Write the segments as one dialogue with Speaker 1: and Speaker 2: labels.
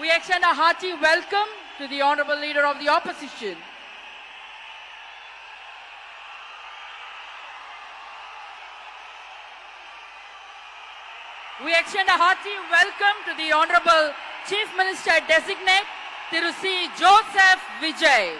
Speaker 1: We extend a hearty welcome to the Honorable Leader of the Opposition. We extend a hearty welcome to the Honorable Chief Minister Designate, Thiru C. Joseph Vijay.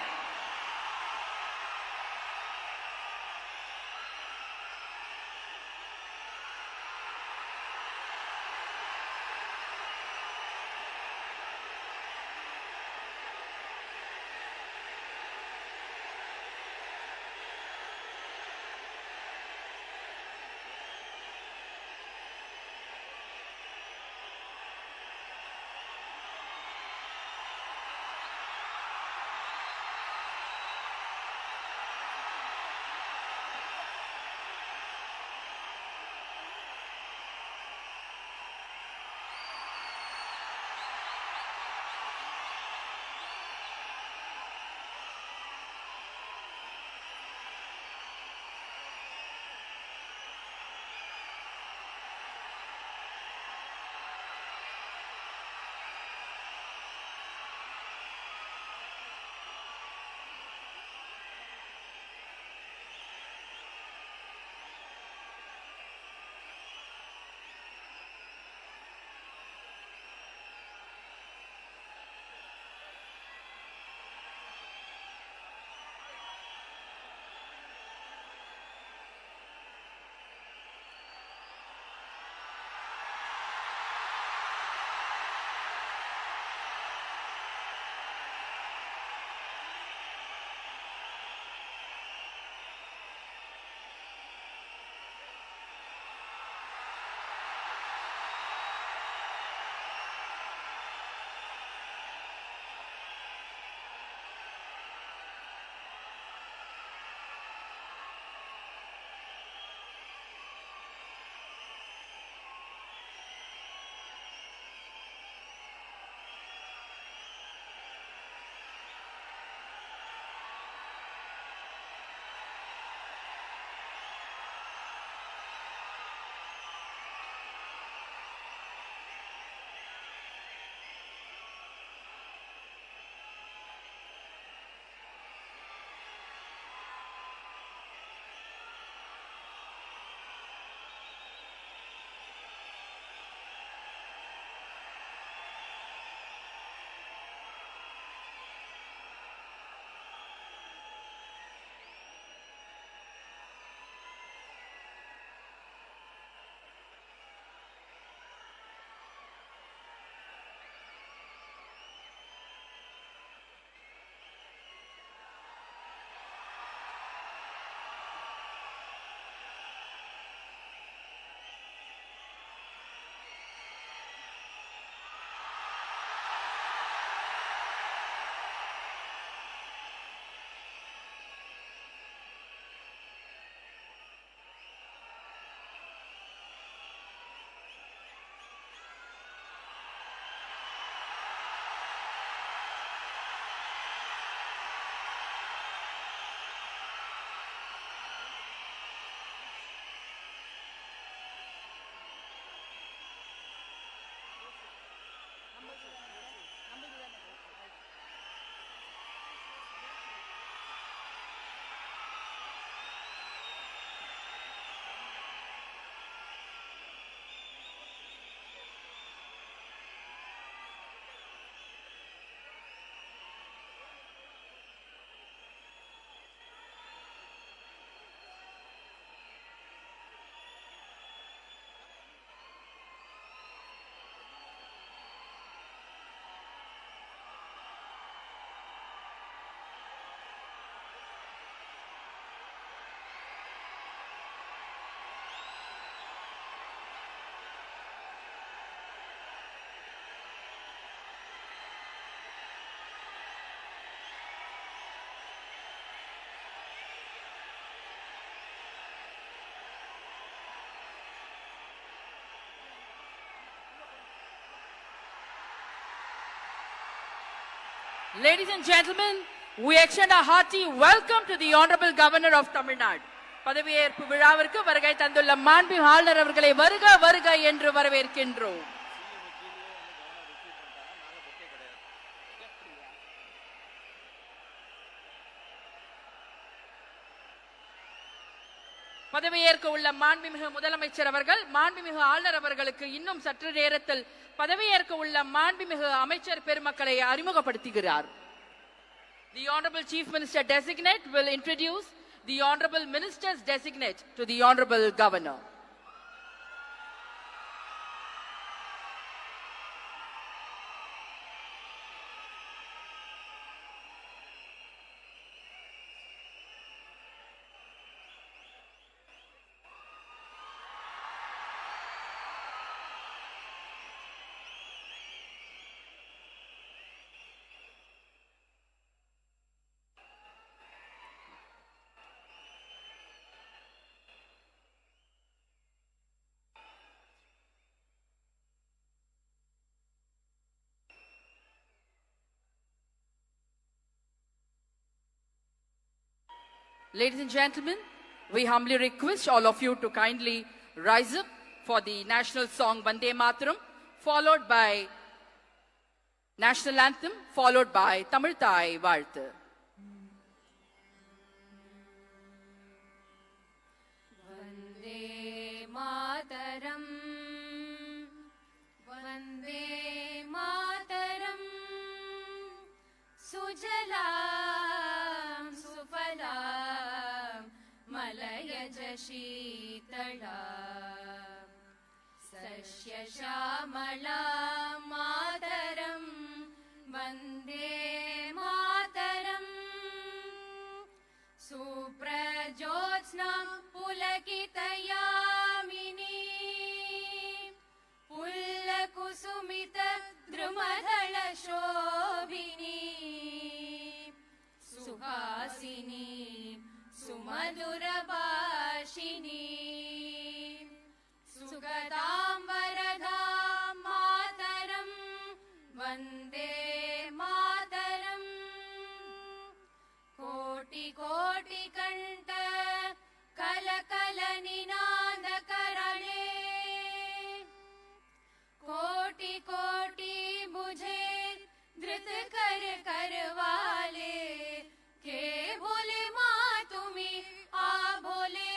Speaker 1: Ladies and gentlemen, we extend a hearty welcome to the Honorable Governor of Tamil Nadu. பதவியேற்பு விழாவிற்கு வருகை தந்துள்ள மாண்புமிகு ஆளுநர் அவர்களை வருக வருக என்று வரவேற்கின்றோம். பதவியேற்க உள்ள மாண்புமிகு முதலமைச்சர் அவர்கள் மாண்புமிகு ஆளுநர் அவர்களுக்கு இன்னும் சற்று நேரத்தில் பதவியேற்க உள்ள மாண்புமிகு அமைச்சர் பெருமக்களை அறிமுகப்படுத்துகிறார். The Honorable Chief Minister Designate will introduce the Honorable Ministers Designate to the Honorable Governor. Ladies and gentlemen, we humbly request all of you to kindly rise up for the national song Vande Mataram, followed by national anthem, followed by Tamil Thai Vaalthu.
Speaker 2: Vande Mataram, Vande Mataram, Sujalam Sufalam Malayaj Sheetala Sashya Shamala Mataram Vande Mataram Suprajotsna Pulakitayamini Pullakusumita Drumadhala Shobhini Suhasini Sumadura Bhashini Sugadam Varadam Mataram Vande Mataram Koti Koti Kanta Kala Kala Ninanda Karale Koti Koti Bujhe Dhrit Kar Karwale Ke Bhole Ma Tumi A Bhole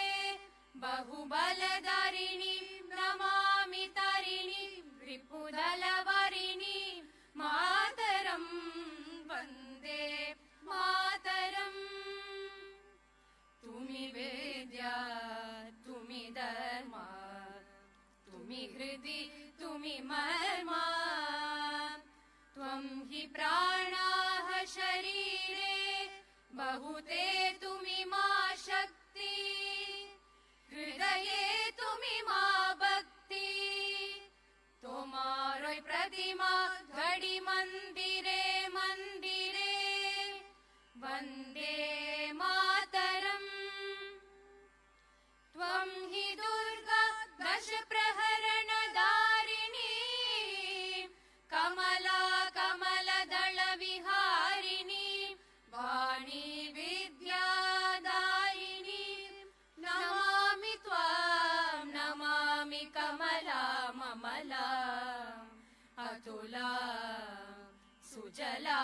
Speaker 2: Bahubaladarini Namami Tarini Ripudalavarini Mataram Vande Mataram Tumi Vedya Tumi Dharma Tumi Hridi Tumi Marma Tvam hi Pranaah Sharire Bahute Tumi Ma Shakti Hridaye Tumi Ma Bhakti Tomaroi Pratima Ghadi Mandire Mandire Vande Mataram Tvam hi Durga Dash Praharana Darini Kamala Kamala Dala Viharini Vani Vidya Daini Namami Tvam Namami Kamala Mamala Atula Sujala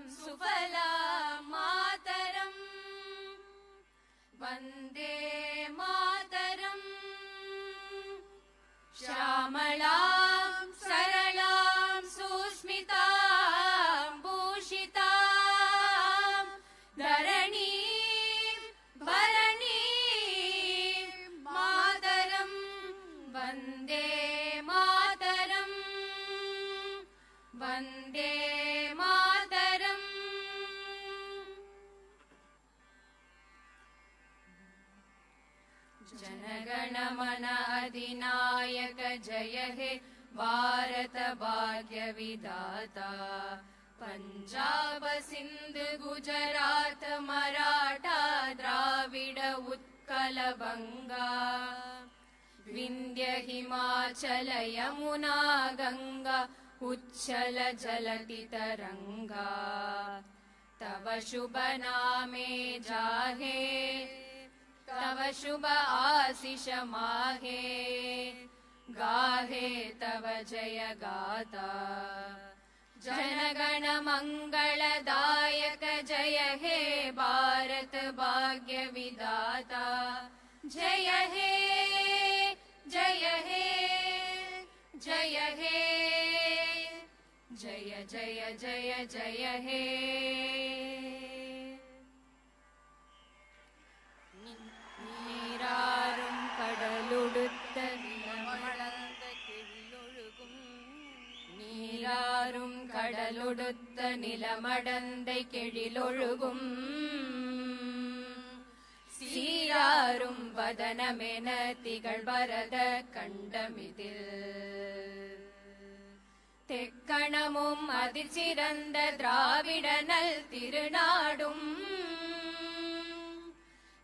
Speaker 2: Sufala Mataram Vande Mataram Shamalam Saralam Susmitam Bhushitam Dharani Bharani Mataram Vande Mataram Vande Mataram Jana Gana Mana अधिनायक जय हे भारत भाग्य विधाता पंजाब सिंध गुजरात मराठा द्राविड उत्कल बंगा विंध्य हिमाचल यमुना गंगा उच्छल जलति तरंगा तव शुभ नामे जाहे तव शुभ आशीष माहे गाहे तव जय गाथा जनगण मंगलदायक जय हे भारत भाग्य विधाता जय हे जय हे जय हे जय जय जय जय हे நீராறும் கடலுடுத்த நிலமடந்த கெழிலொழுகும் நீராறும் கடலுடுத்த நிலமடந்தை கெழிலொழுகும் சீராரும் வதனமென திகழ்வரத கண்டமிதில் தெக்கணமும் அதிர்சிறந்த திராவிடனல் திருநாடும்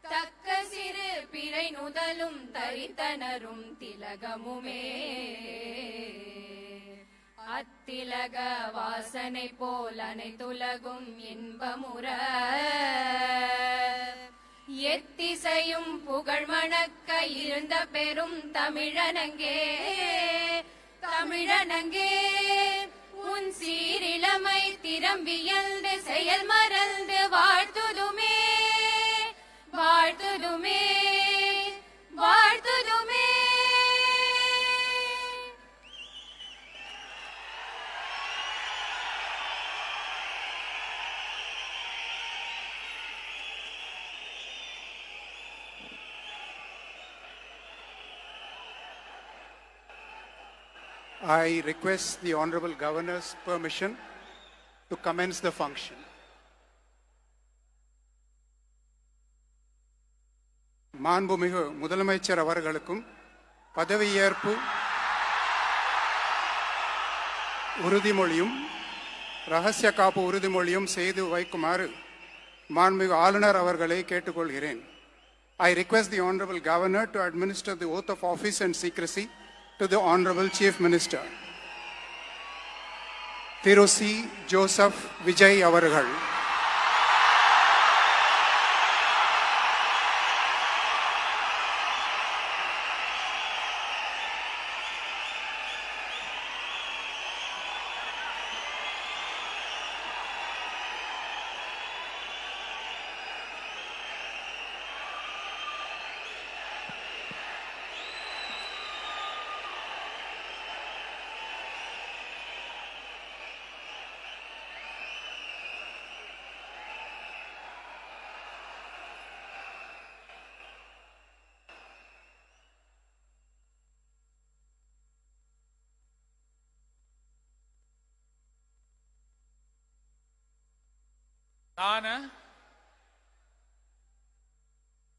Speaker 2: தக்க சிறு பிறை நுதலும் தரித்தனரும் திலகமுமே அத்திலக வாசனை போல் அனைத்துலகும் இன்பமுற எத்திசையும் புகழ் மணக்க இருந்த பெரும் தமிழனங்கே தமிழனங்கே உன் சீரிளமை திறம்பியல்து செயல் மறந்து வாழ்த்துதுமே வாழ்த்துதுமே வாழ்த்துதுமே
Speaker 3: I request the Honorable Governor's permission to commence the function. மாண்புமிகு முதலமைச்சர் அவர்களுக்கும் பதவியேற்பு உறுதிமொழியும் ரகசிய காப்பு உறுதிமொழியும் செய்து வைக்குமாறு மாண்புமிகு ஆளுநர் அவர்களை கேட்டுக்கொள்கிறேன். I request the Honorable Governor to administer the oath of office and secrecy to the Honorable Chief Minister. Thiru C. Joseph Vijay அவர்கள்.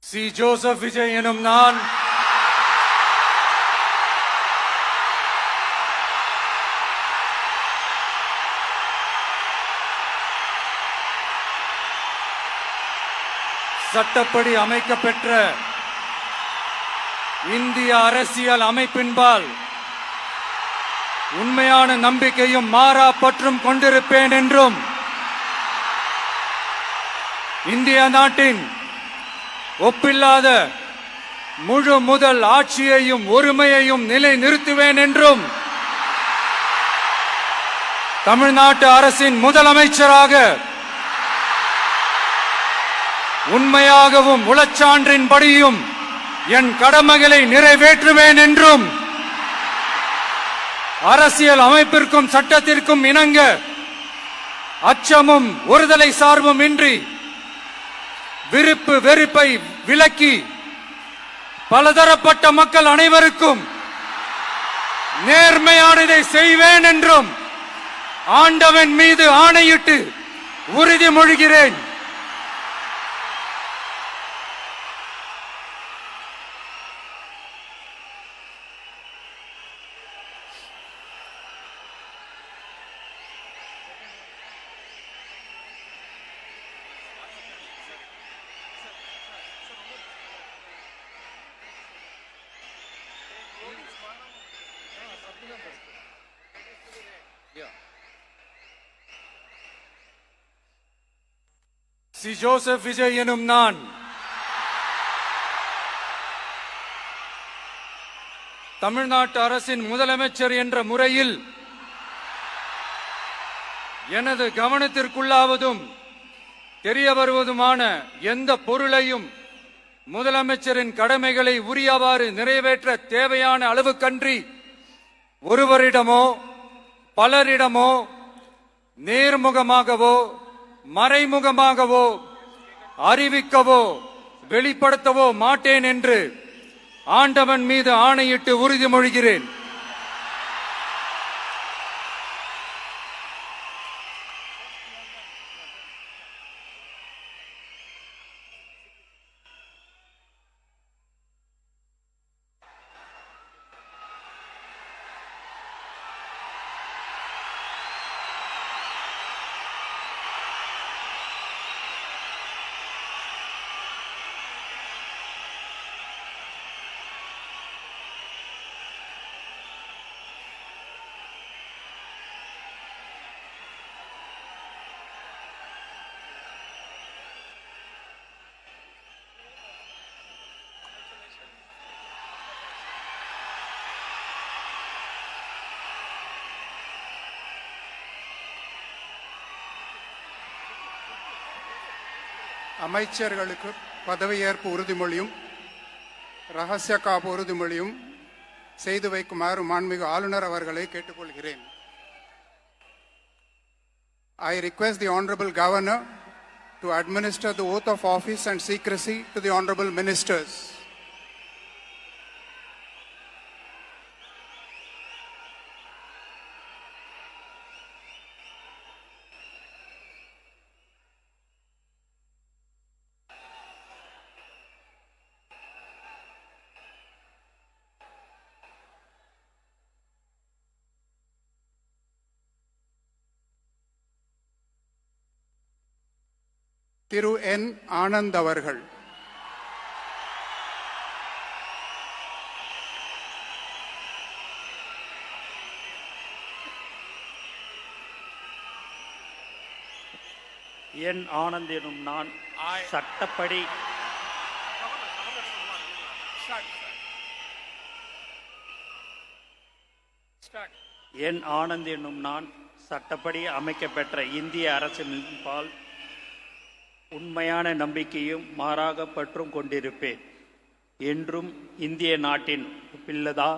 Speaker 4: சி ஜோசப் விஜய் எனும் நான் சட்டப்படி அமைக்கப்பெற்ற இந்திய அரசியல் அமைப்பின்பால் உண்மையான நம்பிக்கையும் மாறா பற்றும் கொண்டிருப்பேன் என்றும் இந்திய நாட்டின் ஒப்பில்லாத முழு முதல் ஆட்சியையும் ஒருமையையும் நிலை நிறுத்துவேன் என்றும் தமிழ்நாட்டு அரசின் முதலமைச்சராக உண்மையாகவும் உளச்சான்றின்படியும் என் கடமைகளை நிறைவேற்றுவேன் என்றும் அரசியல் அமைப்பிற்கும் சட்டத்திற்கும் இணங்க அச்சமும் ஒருதலை சார்பும் இன்றி விருப்பு வெறுப்பை விலக்கி பலதரப்பட்ட மக்கள் அனைவருக்கும் நேர்மையானதை செய்வேன் என்றும் ஆண்டவன் மீது ஆணையிட்டு உறுதிமொழிகிறேன். சி ஜோசப் விஜய் எனும் நான் தமிழ்நாட்டு அரசின் முதலமைச்சர் என்ற முறையில் எனது கவனத்திற்குள்ளாவதும் தெரிய வருவதுமான எந்த பொருளையும் முதலமைச்சரின் கடமைகளை உரியவாறு நிறைவேற்ற தேவையான அளவுக்கன்றி ஒருவரிடமோ பலரிடமோ நேர்முகமாகவோ மறைமுகமாகவோ அறிவிக்கவோ வெளிப்படுத்தவோ மாட்டேன் என்று ஆண்டவன் மீது ஆணையிட்டு உறுதிமொழிகிறேன்.
Speaker 3: அமைச்சர்களுக்கு பதவியேற்பு உறுதிமொழியும் ரகசிய காப்பு உறுதிமொழியும் செய்து வைக்குமாறு மாண்புமிகு ஆளுநர் அவர்களை கேட்டுக்கொள்கிறேன். I request the Honorable Governor to administer the oath of office and secrecy to the Honorable Ministers. திரு என் ஆனந்த் அவர்கள்.
Speaker 5: என் ஆனந்த் எனும் நான் சட்டப்படி என் ஆனந்த் என்னும் நான் சட்டப்படி அமைக்கப்பெற்ற இந்திய அரசின்பால் உண்மையான நம்பிக்கையும் மாறாக பற்றும் கொண்டிருப்பேன் என்றும் இந்திய நாட்டின் பிள்ளதா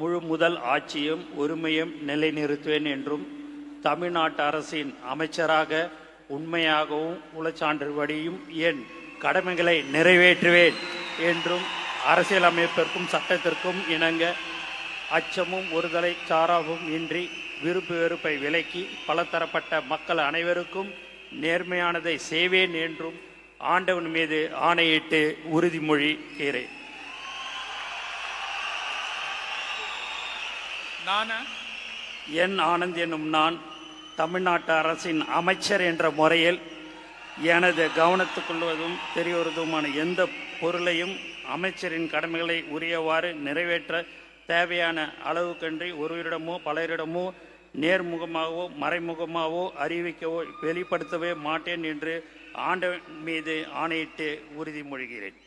Speaker 5: முழு முதல் ஆட்சியும் உரிமையும் நிலைநிறுத்துவேன் என்றும் தமிழ்நாட்டு அரசின் அமைச்சராக உண்மையாகவும் உளச்சான்றுபடியும் என் கடமைகளை நிறைவேற்றுவேன் என்றும் அரசியலமைப்பிற்கும் சட்டத்திற்கும் இணங்க அச்சமும் ஒருதலை சாராவும் இன்றி விருப்பு வெறுப்பை விலக்கி பலதரப்பட்ட மக்கள் அனைவருக்கும் நேர்மையானதை செய்வேன் என்றும் ஆண்டவன் மீது ஆணையிட்டு உறுதிமொழிகிறேன். என் ஆனந்த் என்னும் நான் தமிழ்நாட்டு அரசின் அமைச்சர் என்ற முறையில் எனது கவனத்துக்குள்வதும் தெரியவதுமான எந்த பொருளையும் அமைச்சரின் கடமைகளை உரியவாறு நிறைவேற்ற தேவையான அளவுக்கன்றி ஒருவரிடமோ பலரிடமோ நேர்முகமாகவோ மறைமுகமாகவோ அறிவிக்கவோ வெளிப்படுத்தவே மாட்டேன் என்று ஆண்டவன் மீது ஆணையிட்டு உறுதிமொழிகிறேன்.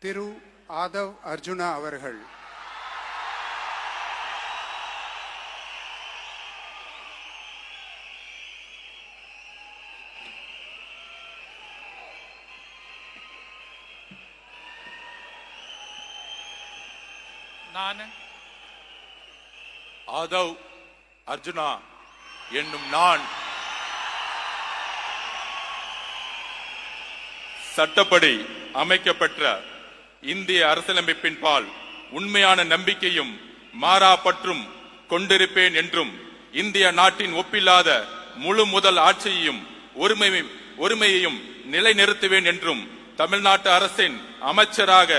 Speaker 3: திரு ஆதவ் அர்ஜுனா அவர்கள்.
Speaker 6: நான் ஆதவ் அர்ஜுனா என்னும் நான் சட்டப்படி அமைக்கப்பெற்ற இந்திய அரசியலமைப்பின் பால் உண்மையான நம்பிக்கையும் மாறா பற்றும் கொண்டிருப்பேன் என்றும் இந்திய நாட்டின் ஒப்பில்லாத முழு முதல் ஆட்சியையும் ஒருமையையும் நிலைநிறுத்துவேன் என்றும் தமிழ்நாட்டு அரசின் அமைச்சராக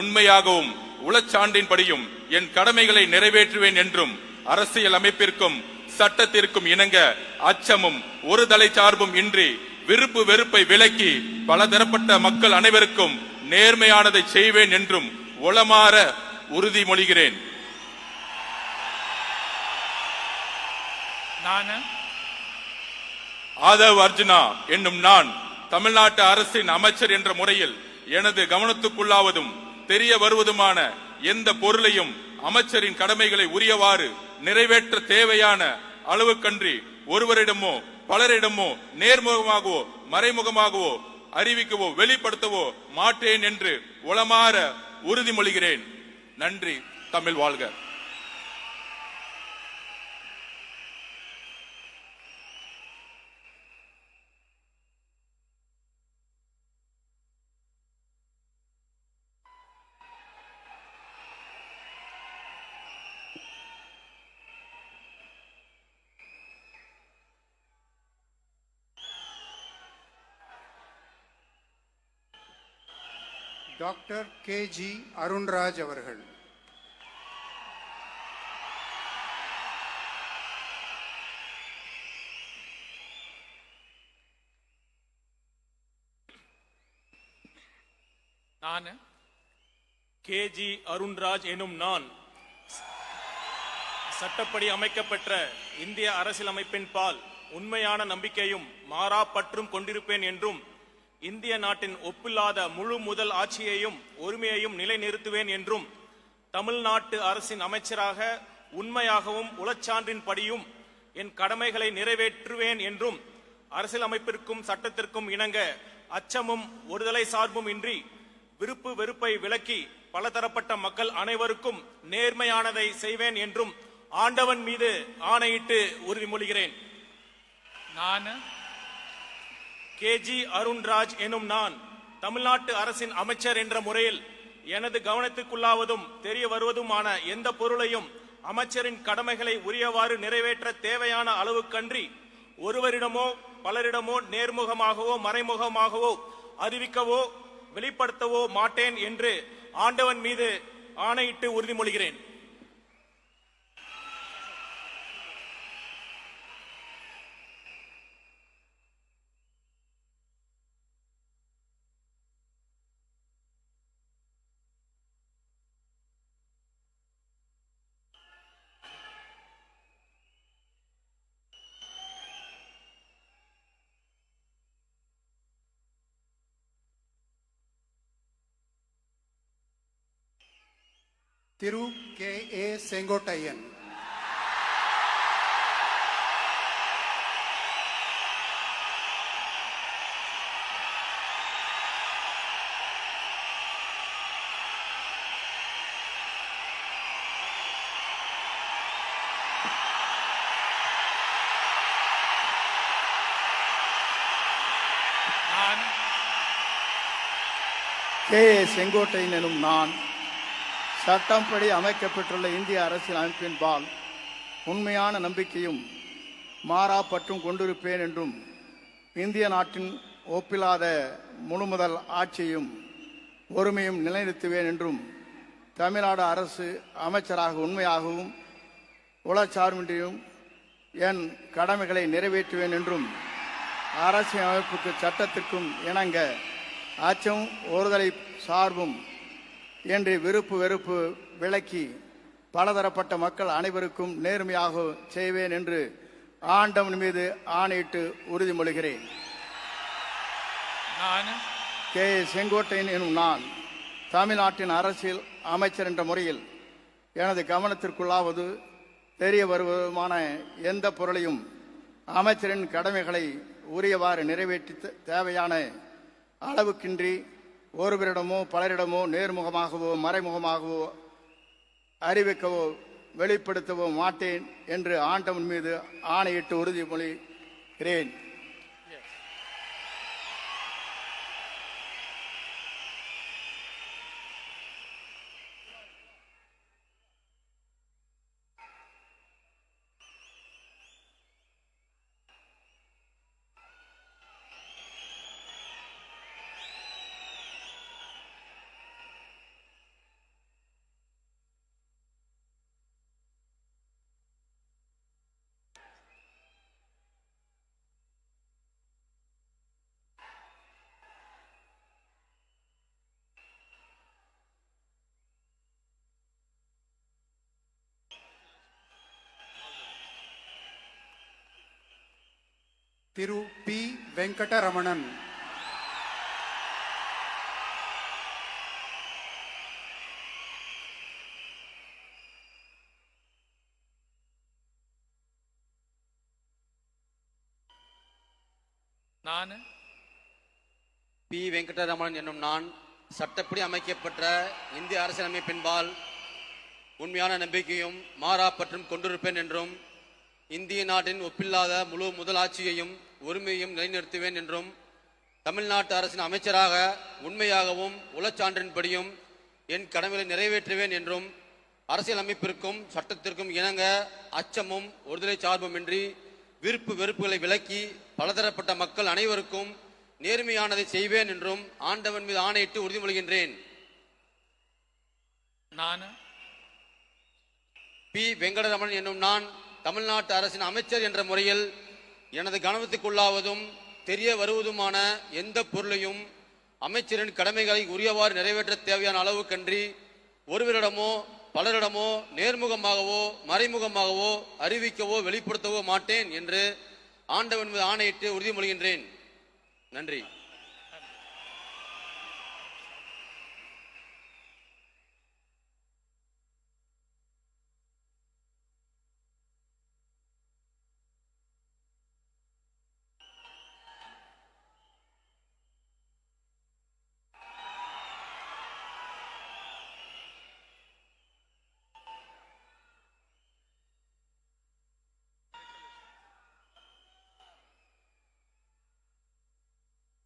Speaker 6: உண்மையாகவும் உளச்சான்றின்படியும் என் கடமைகளை நிறைவேற்றுவேன் என்றும் அரசியல் அமைப்பிற்கும் சட்டத்திற்கும் இணங்க அச்சமும் ஒரு தலை சார்பும் இன்றி விருப்பு வெறுப்பை விலக்கி பலதரப்பட்ட மக்கள் அனைவருக்கும் நேர்மையானதை செய்வேன் என்றும் உளமாற உறுதிமொழிகிறேன். ஆதவ் அர்ஜுனா என்னும் நான் தமிழ்நாட்டு அரசின் அமைச்சர் என்ற முறையில் எனது கவனத்துக்குள்ளாவதும் தெரிய வருவதுமான எந்த பொருளையும் அமைச்சரின் கடமைகளை உரியவாறு நிறைவேற்ற தேவையான அளவுக்கன்றி ஒருவரிடமோ பலரிடமோ நேர்முகமாகவோ மறைமுகமாகவோ அறிவிக்கவோ வெளிப்படுத்தவோ மாட்டேன் என்று உளமாற உறுதிமொழிகிறேன். நன்றி. தமிழ் வாழ்க.
Speaker 3: டாக்டர் கே.ஜி. அருண்ராஜ் அவர்கள்.
Speaker 7: நான் கே.ஜி. அருண்ராஜ் எனும் நான் சட்டப்படி அமைக்கப்பெற்ற இந்திய அரசியலமைப்பின் பால் உண்மையான நம்பிக்கையும் மாறா பற்றும் கொண்டிருப்பேன் என்றும் இந்திய நாட்டின் ஒப்பில்லாத முழு முதல் ஆட்சியையும் ஒருமையையும் நிலைநிறுத்துவேன் என்றும் தமிழ்நாட்டு அரசின் அமைச்சராக உண்மையாகவும் உளச்சான்றின் படியும் என் கடமைகளை நிறைவேற்றுவேன் என்றும் அரசியலமைப்பிற்கும் சட்டத்திற்கும் இணங்க அச்சமும் ஒருதலை சார்பும் இன்றி விருப்பு வெறுப்பை விலக்கி பலதரப்பட்ட மக்கள் அனைவருக்கும் நேர்மையானதை செய்வேன் என்றும் ஆண்டவன் மீது ஆணையிட்டு உறுதிமொழிகிறேன். நான் கே.ஜி. அருண்ராஜ் எனும் நான் தமிழ்நாட்டு அரசின் அமைச்சர் என்ற முறையில் எனது கவனத்துக்குள்ளாவதும் தெரிய வருவதுமான எந்த பொருளையும் அமைச்சரின் கடமைகளை உரியவாறு நிறைவேற்ற தேவையான அளவுக்கன்றி ஒருவரிடமோ பலரிடமோ நேர்முகமாகவோ மறைமுகமாகவோ அறிவிக்கவோ வெளிப்படுத்தவோ மாட்டேன் என்று ஆண்டவன் மீது ஆணையிட்டு உறுதிமொழிகிறேன்.
Speaker 3: திரு கே.ஏ. செங்கோட்டையன்.
Speaker 8: கே.ஏ. செங்கோட்டையன் எனும் நான் சட்டப்படி அமைக்கப்பட்டுள்ள இந்திய அரசியல் அமைப்பின் பால் உண்மையான நம்பிக்கையும் மாறா பற்றும் கொண்டிருப்பேன் என்றும் இந்திய நாட்டின் ஒப்பில்லாத முழுமுதல் ஆட்சியும் ஒருமையும் நிலைநிறுத்துவேன் என்றும் தமிழ்நாடு அரசு அமைச்சராக உண்மையாகவும் உளச்சார்பின்றியும் என் கடமைகளை நிறைவேற்றுவேன் என்றும் அரசியல் அமைப்புக்கு சட்டத்திற்கும் இணங்க அச்சம் ஒருதலை சார்பும் என்று விருப்பு வெறுப்பு விலக்கி பலதரப்பட்ட மக்கள் அனைவருக்கும் நேர்மையாக செய்வேன் என்று ஆண்டவன் மீது ஆணையிட்டு உறுதிமொழிகிறேன். கே. செங்கோட்டையன் எனும் நான் தமிழ்நாட்டின் அரசியல் அமைச்சர் என்ற முறையில் எனது கவனத்திற்குள்ளாவது தெரிய வருவதுமான எந்த பொருளையும் அமைச்சரின் கடமைகளை உரியவாறு நிறைவேற்றி தேவையான அளவுக்கின்றி ஒருவரிடமோ பலரிடமோ நேர்முகமாகவோ மறைமுகமாகவோ அறிவிக்கவோ வெளிப்படுத்தவோ மாட்டேன் என்று ஆண்டவன் மீது ஆணையிட்டு உறுதிமொழிகிறேன்.
Speaker 3: திரு பி வெங்கடரமணன்,
Speaker 4: நான்
Speaker 9: பி வெங்கடரமணன் என்னும் நான் சட்டப்படி அமைக்கப்பட்ட இந்திய அரசியலமைப்பின்பால் உண்மையான நம்பிக்கையும் மாறா பற்றும் கொண்டிருப்பேன் என்றும் இந்திய நாட்டின் ஒப்பில்லாத முழு முதலாட்சியையும் உரிமையையும் நிலைநிறுத்துவேன் என்றும் தமிழ்நாட்டு அரசின் அமைச்சராக உண்மையாகவும் உளச்சான்றின்படியும் என் கடமைகளை நிறைவேற்றுவேன் என்றும் அரசியலமைப்பிற்கும் சட்டத்திற்கும் இணங்க அச்சமும் ஒருதலை சார்புமின்றி விருப்பு வெறுப்புகளை விலக்கி பலதரப்பட்ட மக்கள் அனைவருக்கும் நேர்மையானதை செய்வேன் என்றும் ஆண்டவன் மீது ஆணையிட்டு உறுதிமொழிகின்றேன்.
Speaker 4: நான்
Speaker 9: பி வெங்கடரமணன் என்னும் நான் தமிழ்நாட்டு அரசின் அமைச்சர் என்ற முறையில் எனது கவனத்துக்குள்ளாவதும் தெரிய வருவதுமான எந்த பொருளையும் அமைச்சரின் கடமைகளை உரியவாறு நிறைவேற்ற தேவையான அளவுக்கன்றி ஒருவரிடமோ பலரிடமோ நேர்முகமாகவோ மறைமுகமாகவோ அறிவிக்கவோ வெளிப்படுத்தவோ மாட்டேன் என்று ஆண்டவன் மீது ஆணையிட்டு உறுதிமொழிகின்றேன். நன்றி.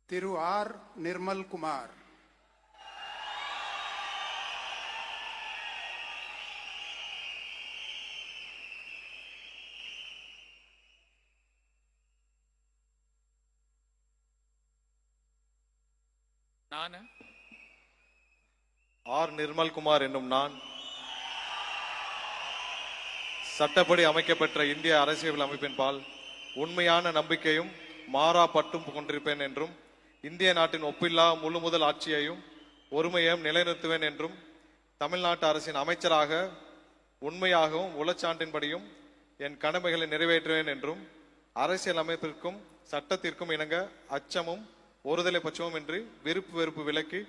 Speaker 3: திரு ஆர் நிர்மல் குமார்,
Speaker 4: நான்
Speaker 10: ஆர் நிர்மல்குமார் என்னும் நான் சட்டப்படி அமைக்கப்பெற்ற இந்திய அரசியல் அமைப்பின்பால் உண்மையான நம்பிக்கையும் மாறா பற்றும் கொண்டிருப்பேன் என்றும் இந்திய நாட்டின் ஒப்பில்லா முழு முதல் ஆட்சியையும் ஒருமையையும் நிலைநிறுத்துவேன் என்றும் தமிழ்நாட்டு அரசின் அமைச்சராக உண்மையாகவும் உளச்சான்றின்படியும் என் கடமைகளை நிறைவேற்றுவேன் என்றும் அரசியல் அமைப்பிற்கும் சட்டத்திற்கும் இணங்க அச்சமும் ஒருதலை பட்சமும் இன்றி விருப்பு வெறுப்பு விலக்கி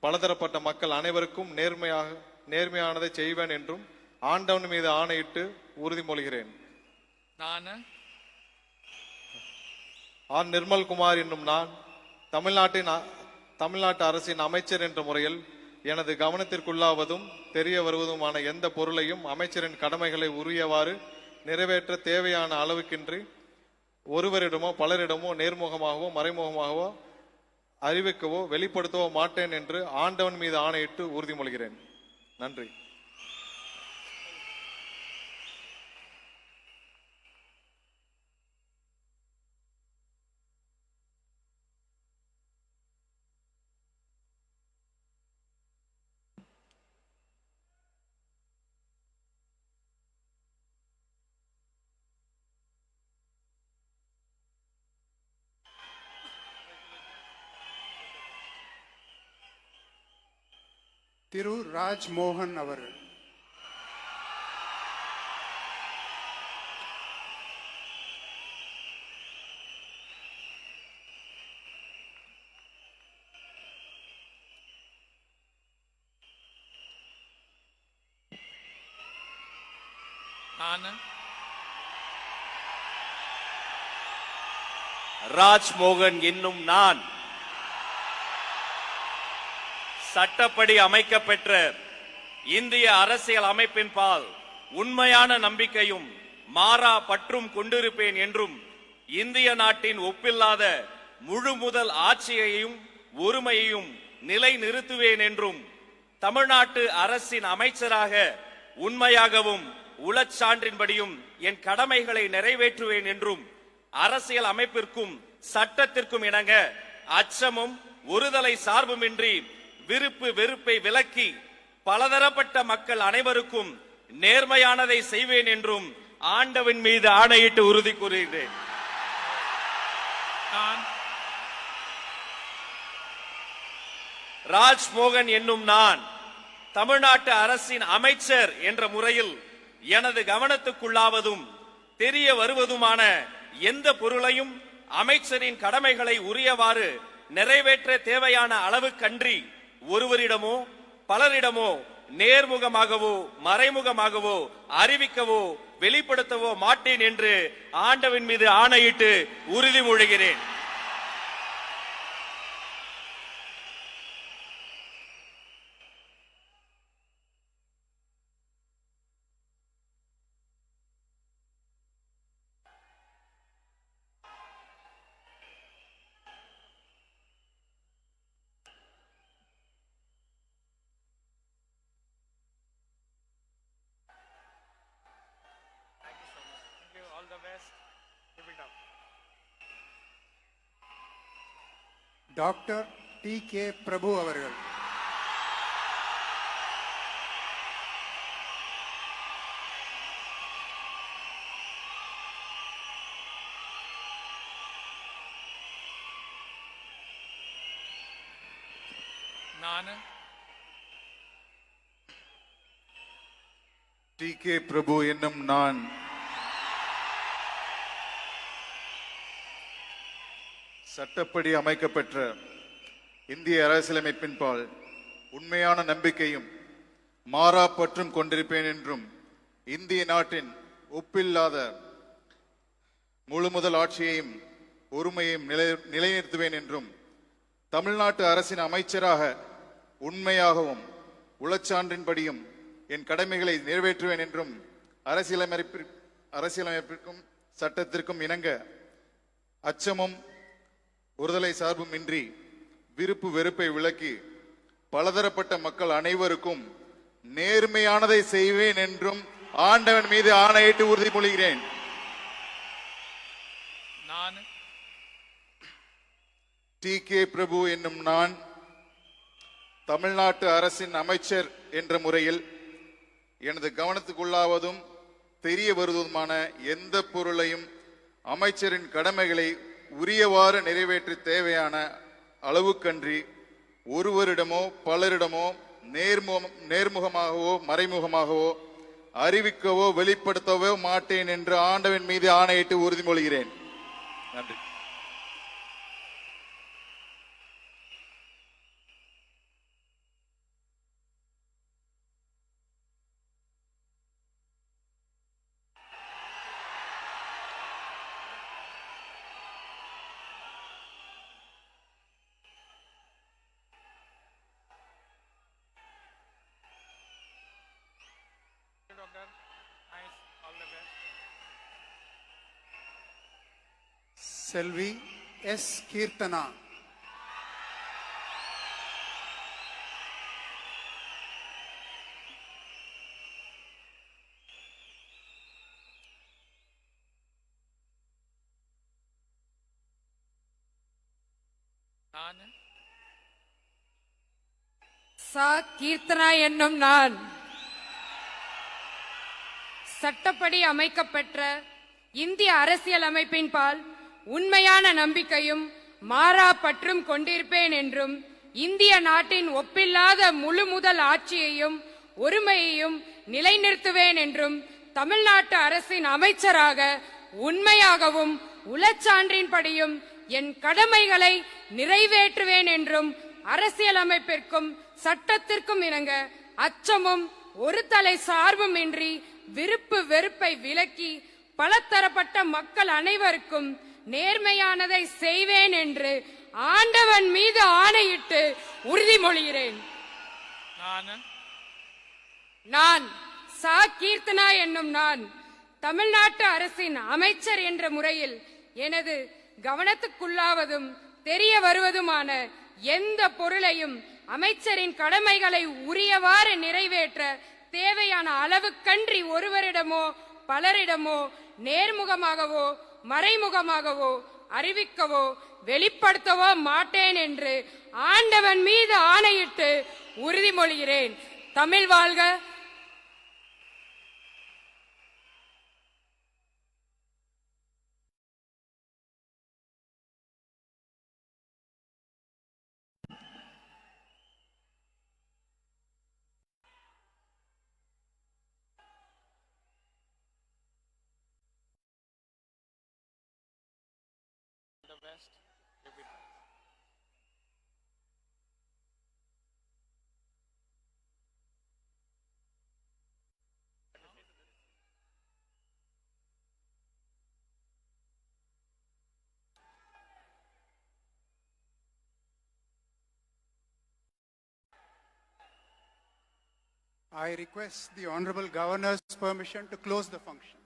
Speaker 10: பலதரப்பட்ட மக்கள் அனைவருக்கும் நேர்மையானதை செய்வேன் என்றும் ஆண்டவன் மீது ஆணையிட்டு உறுதிமொழிகிறேன்.
Speaker 4: நான்
Speaker 10: ஆர் நிர்மல்குமார் என்னும் நான் தமிழ்நாட்டு அரசின் அமைச்சர் என்ற முறையில் எனது கவனத்திற்குள்ளாவதும் தெரிய வருவதுமான எந்த பொருளையும் அமைச்சரின் கடமைகளை உரியவாறு நிறைவேற்ற தேவையான அளவுக்கின்றி ஒருவரிடமோ பலரிடமோ நேர்முகமாகவோ மறைமுகமாகவோ அறிவிக்கவோ வெளிப்படுத்தவோ மாட்டேன் என்று ஆண்டவன் மீது ஆணையிட்டு உறுதிமொழிகிறேன். நன்றி.
Speaker 3: திரு ராஜ் மோகன் அவர்கள்,
Speaker 4: நான்
Speaker 7: ராஜ்மோகன் என்னும் நான் சட்டப்படி அமைக்கப்பெற்ற இந்திய அரசியல் அமைப்பின்பால் உண்மையான நம்பிக்கையும் மாறா பற்றும் கொண்டிருப்பேன் என்றும் இந்திய நாட்டின் ஒப்பில்லாத முழு முதல் ஆட்சியையும் ஒருமையையும் நிலை நிறுத்துவேன் என்றும் தமிழ்நாட்டு அரசின் அமைச்சராக உண்மையாகவும் உளச்சான்றின்படியும் என் கடமைகளை நிறைவேற்றுவேன் என்றும் அரசியல் அமைப்பிற்கும் சட்டத்திற்கும் இணங்க அச்சமும் ஒருதலை சார்புமின்றி விருப்பு வெறுப்பை விலக்கி பலதரப்பட்ட மக்கள் அனைவருக்கும் நேர்மையானதை செய்வேன் என்றும் ஆண்டவன் மீது ஆணையிட்டு உறுதி கூறுகிறேன். ராஜ்மோகன் என்னும் நான் தமிழ்நாட்டு அரசின் அமைச்சர் என்ற முறையில் எனது கவனத்துக்குள்ளாவதும் தெரிய வருவதுமான எந்த பொருளையும் அமைச்சரின் கடமைகளை உரியவாறு நிறைவேற்ற தேவையான அளவுக்கன்றி ஒருவரிடமோ பலரிடமோ நேர்முகமாகவோ மறைமுகமாகவோ அறிவிக்கவோ வெளிப்படுத்தவோ மாட்டேன் என்று ஆண்டவன் மீது ஆணையிட்டு உறுதிமொழிகிறேன்.
Speaker 3: Doctor DK. பிரபு அவர்கள்.
Speaker 4: நான்
Speaker 11: டி.கே. பிரபு என்னும் நான் சட்டப்படி அமைக்கப்பெற்ற இந்திய அரசியலமைப்பின்பால் உண்மையான நம்பிக்கையும் மாறா பற்றும் கொண்டிருப்பேன் என்றும் இந்திய நாட்டின் ஒப்பில்லாத முழுமுதல் ஆட்சியையும் ஒருமையையும் நிலைநிறுத்துவேன் என்றும் தமிழ்நாட்டு அரசின் அமைச்சராக உண்மையாகவும் உளச்சான்றின்படியும் என் கடமைகளை நிறைவேற்றுவேன் என்றும் அரசியலமைப்பிற்கும் சட்டத்திற்கும் இணங்க அச்சமும் ஒருதலை சார்பும் இன்றி விருப்பு வெறுப்பை விலக்கி பலதரப்பட்ட மக்கள் அனைவருக்கும் நேர்மையானதை செய்வேன் என்றும் ஆண்டவன் மீது ஆணையிட்டு உறுதிமொழிகிறேன்.
Speaker 4: நான்
Speaker 11: டி.கே. பிரபு என்னும் நான் தமிழ்நாட்டு அரசின் அமைச்சர் என்ற முறையில் எனது கவனத்துக்குள்ளாவதும் தெரிய வருவதுமான எந்த பொருளையும் அமைச்சரின் கடமைகளை உரியவாறு நிறைவேற்ற தேவையான அளவுக்கன்றி ஒருவரிடமோ பலரிடமோ நேர்முகமாகவோ மறைமுகமாகவோ அறிவிக்கவோ வெளிப்படுத்தவோ மாட்டேன் என்று ஆண்டவன் மீது ஆணையிட்டு உறுதிமொழிகிறேன். நன்றி.
Speaker 3: செல்வி எஸ். கீர்த்தனா.
Speaker 4: நான்
Speaker 12: சா. கீர்த்தனா என்னும் நான் சட்டப்படி அமைக்கப்பெற்ற இந்திய அரசியல் அமைப்பின்பால் உண்மையான நம்பிக்கையும் மாறா பற்றும் கொண்டிருப்பேன் என்றும் இந்திய நாட்டின் ஒப்பில்லாத முழுமுதல் ஆட்சியையும் ஒருமையையும் நிலைநிறுத்துவேன் என்றும் தமிழ்நாட்டு அரசின் அமைச்சராக உண்மையாகவும் உளச்சான்றின்படியும் என் கடமைகளை நிறைவேற்றுவேன் என்றும் அரசியலமைப்பிற்கும் சட்டத்திற்கும் இணங்க அச்சமும் ஒரு தலை சார்பும் இன்றி விருப்பு வெறுப்பை விலக்கி பலதரப்பட்ட மக்கள் அனைவருக்கும் நேர்மையானதை செய்வேன் என்று ஆண்டவன் மீது ஆணையிட்டு உறுதிமொழிகிறேன். நான் சா. கீர்த்தனா என்னும் நான் தமிழ்நாட்டு அரசின் அமைச்சர் என்ற முறையில் எனது கவனத்துக்குள்ளாவதும் தெரிய வருவதுமான எந்த பொருளையும் அமைச்சரின் கடமைகளை உரியவாறு நிறைவேற்ற தேவையான அளவுக்கன்றி ஒருவரிடமோ பலரிடமோ நேர்முகமாகவோ மறைமுகமாகவோ அறிவிக்கவோ வெளிப்படுத்தவோ மாட்டேன் என்று ஆண்டவன் மீது ஆணையிட்டு உறுதிமொழிகிறேன். தமிழ் வாழ்க.
Speaker 3: I request the Honorable Governor's permission to close the function.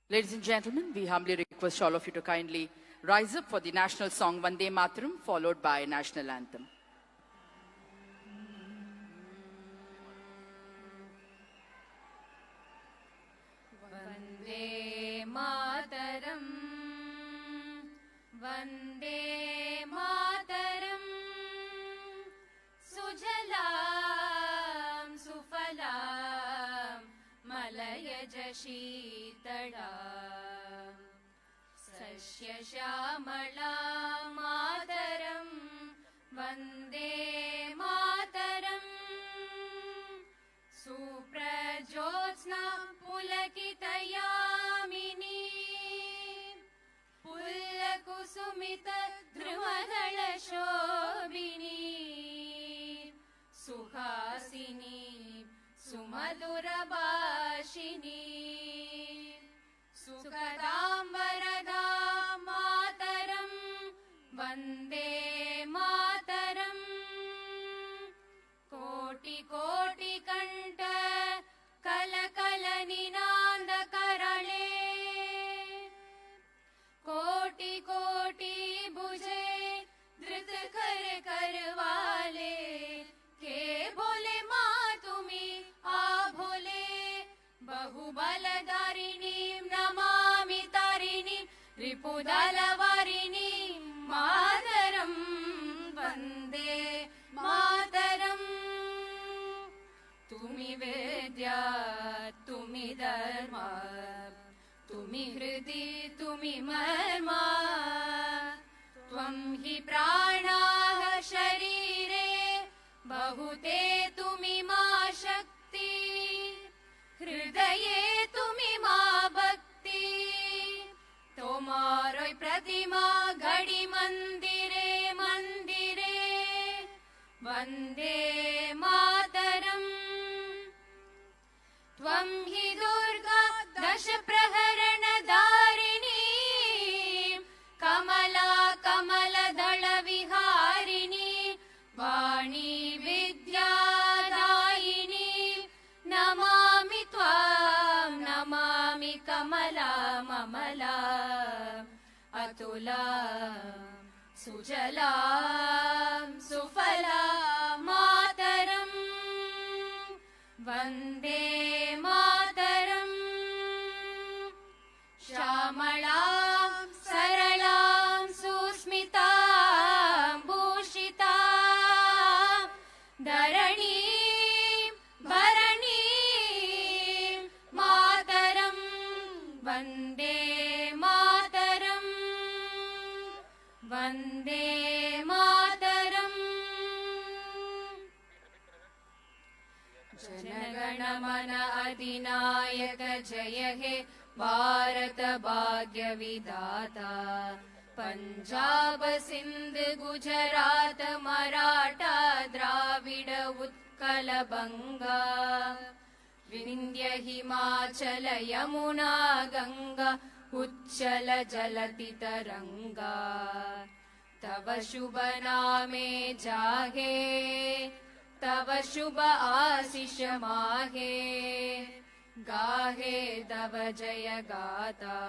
Speaker 1: Ladies and gentlemen, we humbly request all of you to kindly rise up for the national song Vande Mataram, followed by national anthem.
Speaker 2: Vande Mataram, Vande Mataram, Sujalam Sufalam, Malayaj Sheetalam, Sasya Shamalam Mataram, Vande Mataram, Suprajyotsna Pulakitayamini, Pullakusumita Dhrumadala Shobini, Suhasini Sumadurabhashini, Sukadambarada Mataram, Vande Mataram, Koti Koti Kanta Kalakala Ninanda Karale, Koti Koti Buje Dhrit Kar Karwale, Ke Bole Ma Tumi Abhole, Bahubaladarinim Namami Tarinim, Ripudalawarinim Mataram, Vande Mataram. Tumi Vidya, Tumi Dharma, Tumi Hridi, Tumi Marma, Tvam hi Pranaha Sharire, Bahute Tumi Ma Shakti, Hridaye Tumi Ma Bhakti, Tomaroi Pratima Gadi Mandire Mandire, Vande Mataram. Tvam hi Durga Dasha Praharana Dharini, Kamala Kamala Dala Viharini, Vani Vidya Dayini, Namami Tvam, Namami Kamala Mamala, Atula Sujala Sufala Mataram, Vande Mataram, Shamalam Saralam Susmitam Bhushitam, Dharanim Bharanim Mataram, Vande Mataram, Vande Mataram. Janagana Mana Adinayaka Jaya He Bharat Bhagya Vidata, Punjab Sindh Gujarat Maratha Dravida Utkala Banga, Vindhya Himachala Yamuna Ganga, Uchchala Jalati Taranga, Tava Shubha Name Jahe, Tava Shubha Ashish Mahe, Gahe Tava Jaya Gata,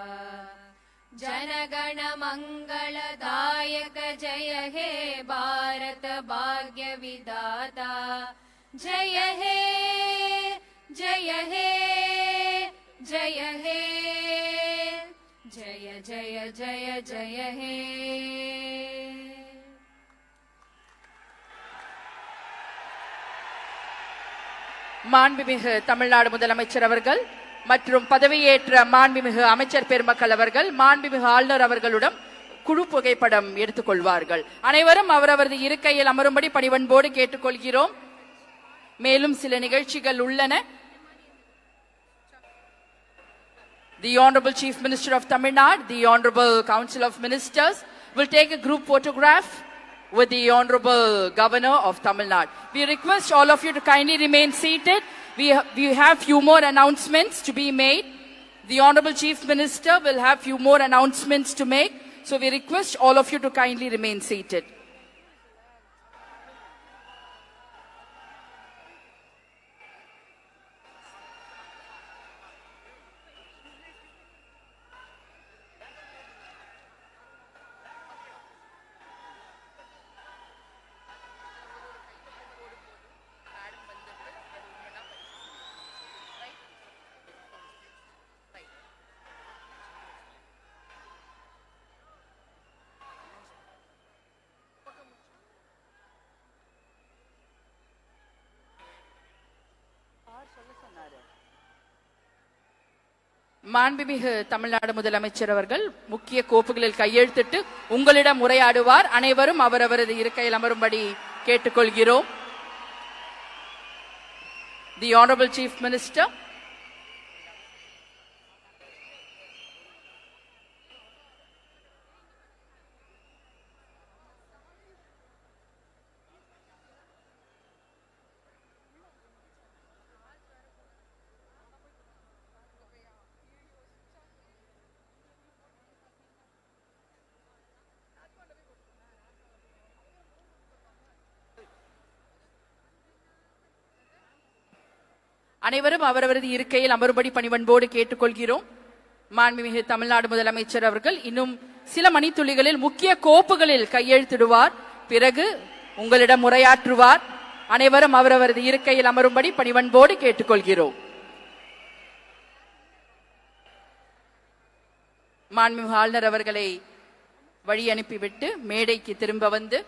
Speaker 2: Janagana Mangala Dayaka Jaya He Bharat Bhagya Vidata, Jaya He, Jaya He, Jaya He, Jaya Jaya Jaya Jaya He.
Speaker 1: மாண்புமிகு தமிழ்நாடு முதலமைச்சர் அவர்கள் மற்றும் பதவியேற்ற மாண்புமிகு அமைச்சர் பெருமக்கள் அவர்கள் மாண்புமிகு ஆளுநர் அவர்களுடன் குழு புகைப்படம் எடுத்துக்கொள்வார்கள். அனைவரும் அவரவரது இருக்கையில் அமரும்படி பணிவன்போடு கேட்டுக்கொள்கிறோம். மேலும் சில நிகழ்ச்சிகள் உள்ளன. The Honorable Chief Minister of Tamil Nadu, the Honorable Council of Ministers will take a group photograph with the Honorable Governor of Tamil Nadu. We request all of you to kindly remain seated. We have few more announcements to be made. The Honorable Chief Minister will have few more announcements to make. So we request all of you to kindly remain seated. மாண்புமிகு தமிழ்நாடு முதலமைச்சர் அவர்கள் முக்கிய கோப்புகளில் கையெழுத்திட்டு உங்களிடம் உரையாடுவார். அனைவரும் அவரவரது இருக்கையில் அமரும்படி கேட்டுக்கொள்கிறோம். The Honorable Chief Minister. அனைவரும் அவரவரது இருக்கையில் அமரும்படி பணிவன்போடு கேட்டுக்கொள்கிறோம். மாண்புமிகு தமிழ்நாடு முதலமைச்சர் அவர்கள் இன்னும் சில மணித்துளிகளில் முக்கிய கோப்புகளில் கையெழுத்திடுவார். பிறகு உங்களிடம் உரையாற்றுவார். அனைவரும் அவரவரது இருக்கையில் அமரும்படி பணிவன்போடு கேட்டுக்கொள்கிறோம். மாண்புமிகு ஆளுநர் அவர்களை வழி அனுப்பிவிட்டு மேடைக்கு திரும்ப வந்து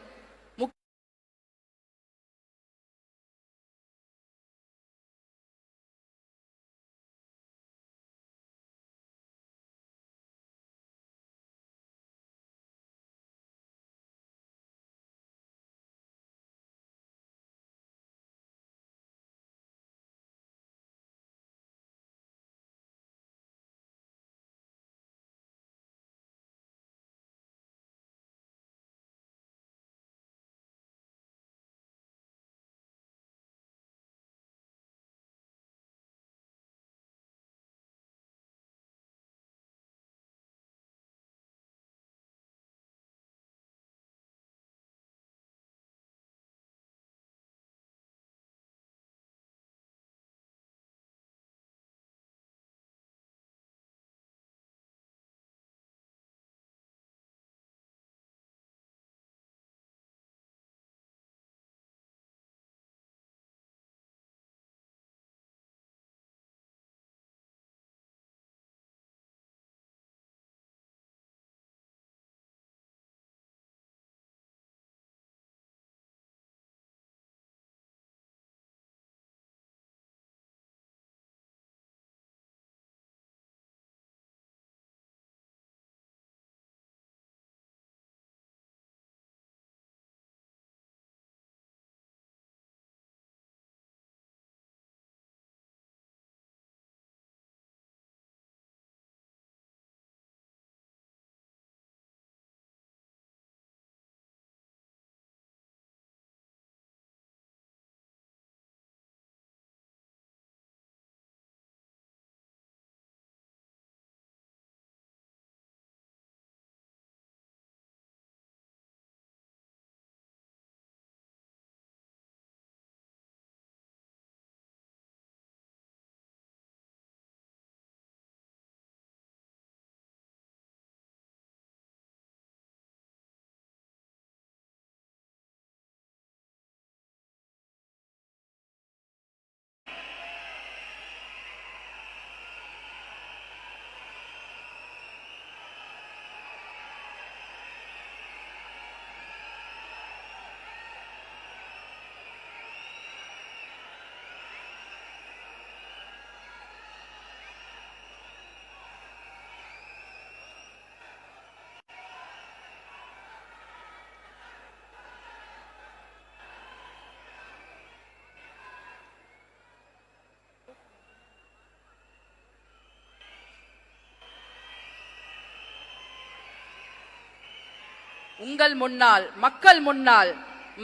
Speaker 1: உங்கள் முன்னால் மக்கள் முன்னால்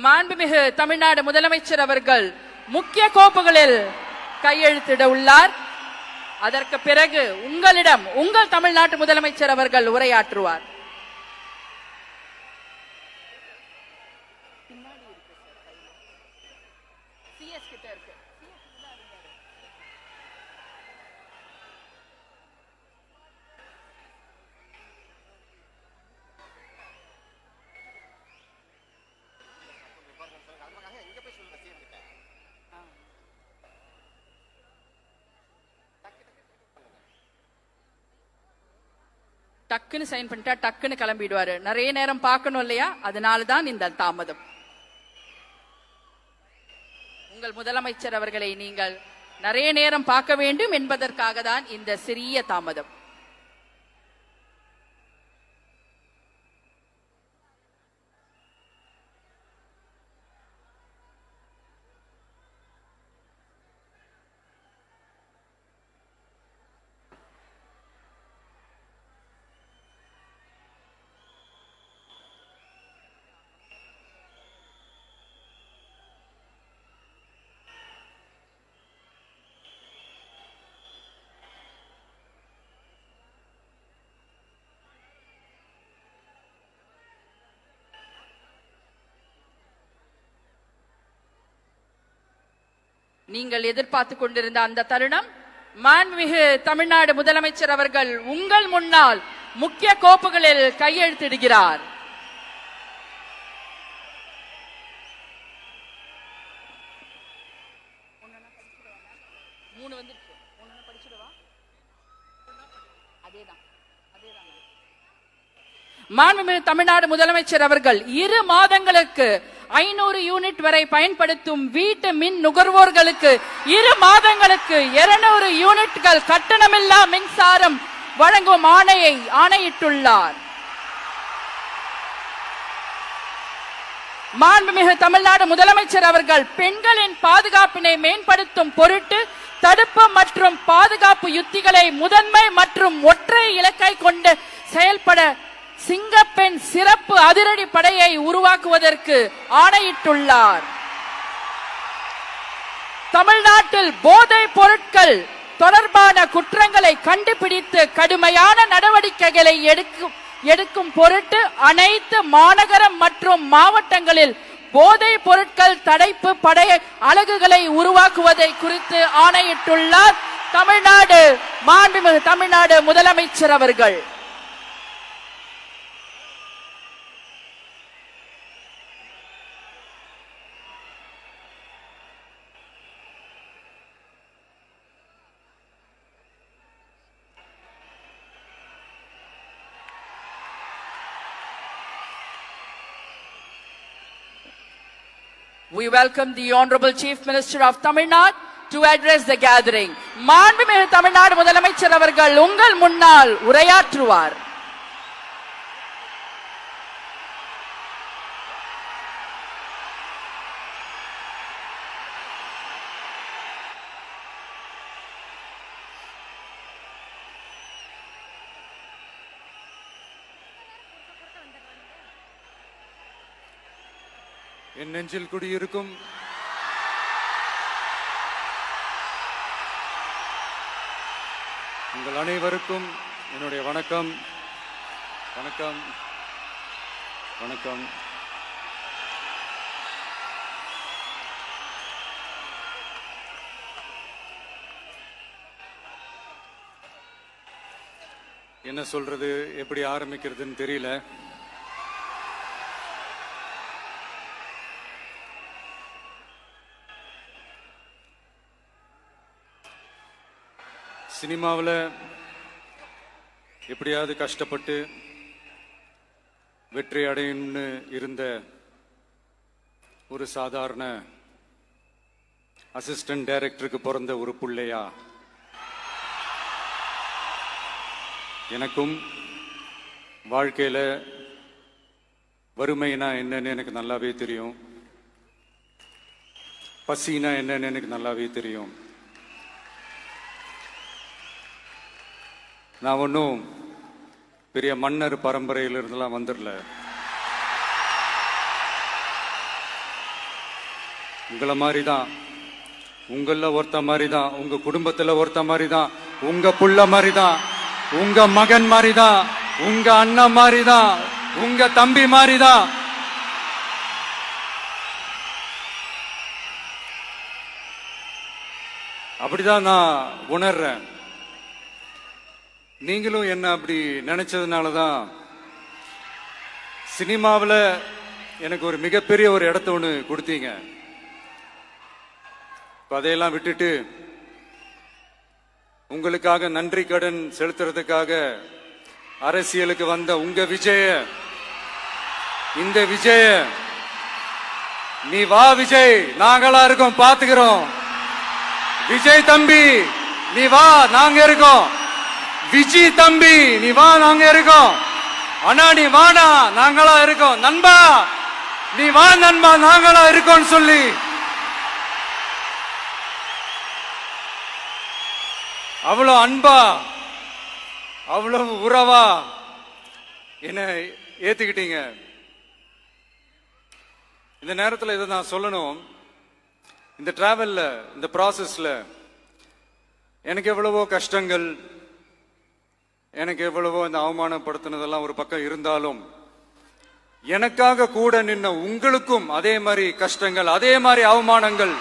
Speaker 1: மாண்புமிகு தமிழ்நாடு முதலமைச்சர் அவர்கள் முக்கிய கோப்புகளில் கையெழுத்திட உள்ளார். அதற்கு பிறகு உங்களிடம் உங்கள் தமிழ்நாட்டு முதலமைச்சர் அவர்கள் உரையாற்றுவார். டக்குன்னு சைன் பண்ணிட்டா டக்குன்னு கிளம்பிடுவாரு. நிறைய நேரம் பார்க்கணும் இல்லையா, அதனால்தான் இந்த தாமதம். உங்கள் முதலமைச்சர் அவர்களை நீங்கள் நிறைய நேரம் பார்க்க வேண்டும் என்பதற்காக தான் இந்த சிறிய தாமதம். நீங்கள் எதிர்பார்த்து கொண்டிருந்த அந்த தருணம், மாண்புமிகு தமிழ்நாடு முதலமைச்சர் அவர்கள் உங்கள் முன்னால் முக்கிய கோப்புகளில் கையெழுத்திடுகிறார். மாண்புமிகு தமிழ்நாடு முதலமைச்சர் அவர்கள் 2 மாதங்களுக்கு 500 யூனிட் வரை பயன்படுத்தும் வீட்டு மின் நுகர்வோர்களுக்கு 2 மாதங்களுக்கு 200 யூனிட்கள் கட்டணமில்லா மின்சாரம் வழங்கும் ஆணையிட்டுள்ளார். மாண்புமிகு தமிழ்நாடு முதலமைச்சர் அவர்கள் பெண்களின் பாதுகாப்பினை மேம்படுத்தும் பொருட்டு தடுப்பு மற்றும் பாதுகாப்பு யுத்திகளை முதன்மை மற்றும் ஒற்றை இலக்கை கொண்டு செயல்பட சிங்கப்பெண் சிறப்பு அதிரடி படையை உருவாக்குவதற்கு ஆணையிட்டுள்ளார். தமிழ்நாட்டில் போதைப் பொருட்கள் தொடர்பான குற்றங்களை கண்டுபிடித்து கடுமையான நடவடிக்கைகளை எடுக்கும் பொருட்டு அனைத்து மாநகரம் மற்றும் மாவட்டங்களில் போதைப் பொருட்கள் தடுப்பு படை அலகுகளை உருவாக்குவதை குறித்து ஆணையிட்டுள்ளார் மாண்புமிகு தமிழ்நாடு முதலமைச்சர் அவர்கள். We welcome the Honorable Chief Minister of Tamil Nadu to address the gathering. மாண்புமிகு தமிழ்நாடு முதலமைச்சர் அவர்கள் உங்கள் முன்னால் உரையாற்றுவார்.
Speaker 4: என் நெஞ்சில் குடியிருக்கும் உங்கள் அனைவருக்கும் என்னுடைய வணக்கம். வணக்கம் வணக்கம். என்ன சொல்றது, எப்படி ஆரம்பிக்கிறதுன்னு தெரியல. சினிமாவில் எப்படியாவது கஷ்டப்பட்டு வெற்றி அடையணும்னு இருந்த ஒரு சாதாரண அசிஸ்டன்ட் டைரக்டருக்கு பிறந்த ஒரு பிள்ளையா எனக்கும் வாழ்க்கையில் வறுமைனா என்னன்னு எனக்கு நல்லாவே தெரியும், பசினா என்னன்னு எனக்கு நல்லாவே தெரியும். நான் ஒன்றும் பெரிய மன்னர் பரம்பரையிலிருந்தெல்லாம் வந்துடல. உங்களை மாதிரி தான், உங்களில் ஒருத்த மாதிரி தான், உங்க குடும்பத்தில் ஒருத்த மாதிரி தான், உங்க புள்ள மாதிரி தான், உங்க மகன் மாதிரி தான், உங்க அண்ணன் மாதிரி தான், உங்க தம்பி மாதிரி தான். அப்படிதான் நான் உணர்றேன். நீங்களும் என்ன அப்படி நினைச்சதுனால தான் சினிமாவில் எனக்கு ஒரு மிகப்பெரிய ஒரு இடத்த ஒன்று கொடுத்தீங்க. அதையெல்லாம் விட்டுட்டு உங்களுக்காக நன்றி கடன் செலுத்துறதுக்காக அரசியலுக்கு வந்த உங்க விஜய, இந்த விஜய, நீ வா விஜய், நாங்களா இருக்கோம், பாத்துக்கிறோம், விஜய் தம்பி நீ வா, நாங்க இருக்கோம். விஜி தம்பி நீ வா, நாங்க இருக்கோம். அண்ணா நீ வாடா, நாங்களா இருக்கோம். நண்பா நீ வா நண்பா, நாங்களா இருக்கோம் சொல்லி அவ்வளவு அன்பா அவ்வளவு உறவா என்ன ஏத்துக்கிட்டீங்க. இந்த நேரத்தில் இதை நான் சொல்லணும். இந்த டிராவல்ல, இந்த ப்ராசஸ்ல எனக்கு எவ்வளவோ கஷ்டங்கள், எனக்கு எவ்வளவோ இந்த அவமானப்படுத்தினதெல்லாம் ஒரு பக்கம் இருந்தாலும், எனக்காக கூட நின்ன உங்களுக்கும் அதே மாதிரி கஷ்டங்கள், அதே மாதிரி அவமானங்கள்,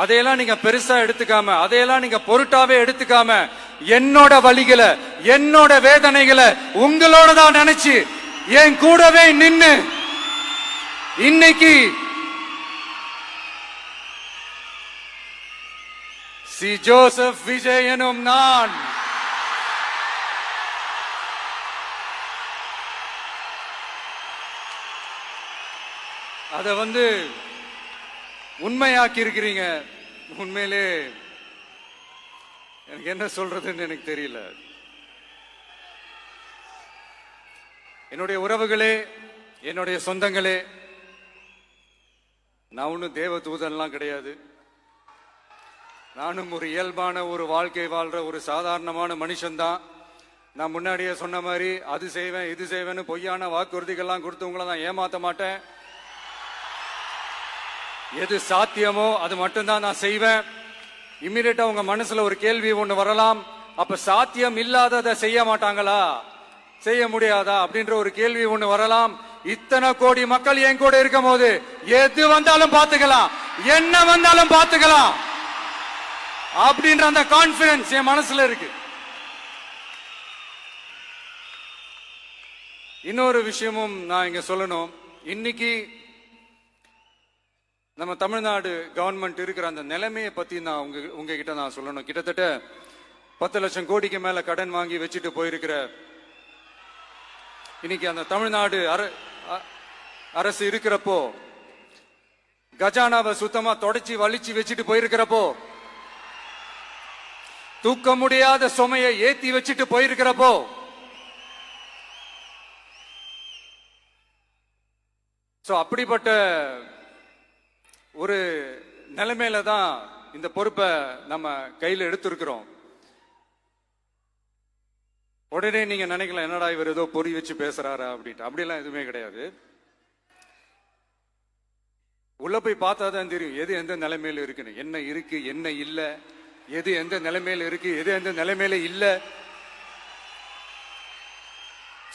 Speaker 4: அதையெல்லாம் நீங்க பெருசா எடுத்துக்காம, அதையெல்லாம் நீங்க பொருட்டாவே எடுத்துக்காம, என்னோட வலிகளை, என்னோட வேதனைகளை உங்களோட தான் நினைச்சு என் கூடவே நின்னு இன்னைக்கு சி ஜோசப் விஜய் எனும் நான் அத உண்மையாக்கி இருக்கிறீங்க. உண்மையிலே எனக்கு என்ன சொல்றதுன்னு எனக்கு தெரியல. என்னுடைய உறவுகளே, என்னுடைய சொந்தங்களே, நான் ஒன்னும் தேவ தூதன்லாம் கிடையாது. நானும் ஒரு இயல்பான ஒரு வாழ்க்கை வாழ்ற ஒரு சாதாரணமான மனுஷன்தான். நான் முன்னாடியே சொன்ன மாதிரி அது செய்வேன் இது செய்வேன்னு பொய்யான வாக்குறுதிகள்லாம் கொடுத்தவங்கள நான் ஏமாத்த மாட்டேன். எது சாத்தியமோ அது மட்டும்தான் நான் செய்வேன். இம்மிடியட்டா உங்க மனசுல ஒரு கேள்வி ஒண்ணு வரலாம், அப்ப சாத்தியம் இல்லாததை செய்ய மாட்டாங்களா, செய்ய முடியாதா அப்படின்ற ஒரு கேள்வி ஒண்ணு வரலாம். இத்தனை கோடி மக்கள் என் கூட இருக்கும் போது எது வந்தாலும் பாத்துக்கலாம், என்ன வந்தாலும் பாத்துக்கலாம் அப்படின்ற அந்த கான்பிடன்ஸ் என் மனசுல இருக்கு. இன்னொரு விஷயமும் நான் இங்க சொல்லணும். இன்னைக்கு நம்ம தமிழ்நாடு கவர்மெண்ட் இருக்கிற அந்த நிலைமையை பத்தி நான் உங்ககிட்ட நான் சொல்லணும். கிட்டத்தட்ட 10 லட்சம் கோடிக்கு மேல கடன் வாங்கி வச்சுட்டு போயிருக்கிற இன்னைக்கு அந்த தமிழ்நாடு அரசு இருக்கிறப்போ, கஜானாவை சுத்தமா தொடச்சி வலிச்சு வச்சுட்டு போயிருக்கிறப்போ, தூக்க முடியாத சுமையை ஏத்தி வச்சுட்டு போயிருக்கிறப்போ, அப்படிப்பட்ட ஒரு நிலைமையில தான் இந்த பொறுப்பை நம்ம கையில் எடுத்திருக்கிறோம். உடனே நீங்க நினைக்கலாம், என்னடா இவர் ஏதோ பொறி வச்சு பேசுறாரா அப்படின்ட்டு. அப்படிலாம் எதுவுமே கிடையாது. உள்ள போய் பார்த்தா தான் தெரியும் எது எந்த நிலைமையில இருக்குன்னு, என்ன இருக்கு என்ன இல்ல, எது எந்த நிலைமையில இருக்கு எது எந்த நிலைமையில இல்ல.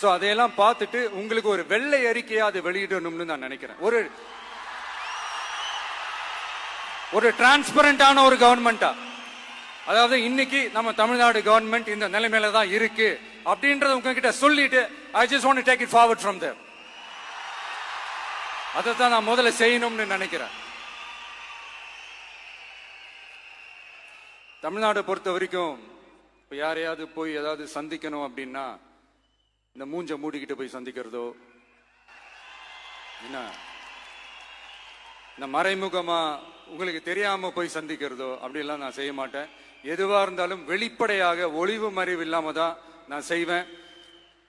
Speaker 4: சோ அதையெல்லாம் பார்த்துட்டு உங்களுக்கு ஒரு வெள்ளை அறிக்கையா அதை வெளியிடணும்னு நான் நினைக்கிறேன். ஒரு டிரான்ஸ்பரண்டான ஒரு கவர்மெண்டா, அதாவது இன்னைக்கு நம்ம தமிழ்நாடு கவர்மெண்ட் இந்த நிலைமையில தான் இருக்கு அப்படின்றத உங்ககிட்ட சொல்லிட்டு I just want to take it forward from there. அதைத்தான் நான் முதல்ல செய்யணும்னு நினைக்கிறேன். தமிழ்நாடு பொறுத்த வரைக்கும் இப்ப யாரையாவது போய் ஏதாவது சந்திக்கணும் அப்படின்னா இந்த மூஞ்ச மூடிக்கிட்டு போய் சந்திக்கிறதோ, என்ன இந்த மறைமுகமா உங்களுக்கு தெரியாம போய் சந்திக்கிறதோ அப்படிலாம் நான் செய்ய மாட்டேன். எதுவா இருந்தாலும் வெளிப்படையாக ஒளிவு மறைவு இல்லாம தான் நான் செய்வேன்.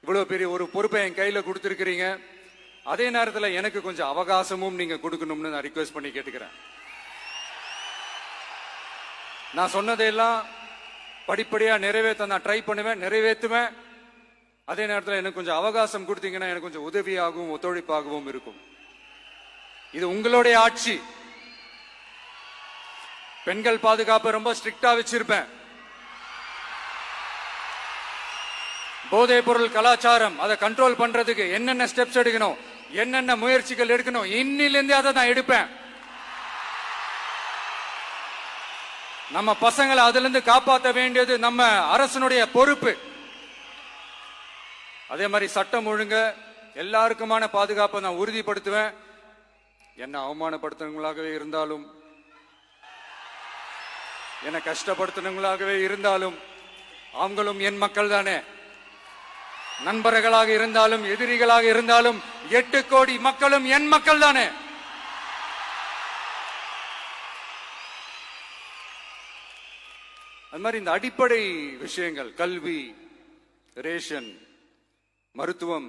Speaker 4: இவ்வளவு பெரிய ஒரு பொறுப்பை என் கையில கொடுத்திருக்கிறீங்க. அதே நேரத்தில் எனக்கு கொஞ்சம் அவகாசமும் நீங்க கொடுக்கணும்னு நான் ரிக்வெஸ்ட் பண்ணி கேட்டுக்கிறேன். நான் சொன்னதையெல்லாம் படிப்படியா நிறைவேற்ற நான் ட்ரை பண்ணுவேன், நிறைவேற்றுவேன். அதே நேரத்தில் எனக்கு கொஞ்சம் அவகாசம் கொடுத்தீங்கன்னா எனக்கு கொஞ்சம் உதவியாகவும் ஒத்துழைப்பாகவும் இருக்கும். இது உங்களுடைய ஆட்சி. பெண்கள் பாதுகாப்பை ரொம்ப ஸ்ட்ரிக்டா வச்சிருப்பேன். போதைப் பொருள் கலாச்சாரம் அதை கண்ட்ரோல் பண்றதுக்கு என்னென்ன ஸ்டெப்ஸ் எடுக்கணும், என்னென்ன முயற்சிகள் எடுக்கணும், இன்னிலிருந்தே அதை நான் எடுப்பேன். நம்ம பசங்களை அதுல இருந்து காப்பாற்ற வேண்டியது நம்ம அரசனுடைய பொறுப்பு. அதே மாதிரி சட்டம் ஒழுங்கு எல்லாருக்குமான பாதுகாப்பை நான் உறுதிப்படுத்துவேன். என்ன அவமானப்படுத்துறவங்களாகவே இருந்தாலும், என்ன கஷ்டப்படுத்துறவங்களாகவே இருந்தாலும், அவங்களும் என் மக்கள் தானே. நண்பர்களாக இருந்தாலும் எதிரிகளாக இருந்தாலும் 8 கோடி மக்களும் என் மக்கள் தானே. அது மாதிரி இந்த அடிப்படை விஷயங்கள், கல்வி, ரேஷன், மருத்துவம்,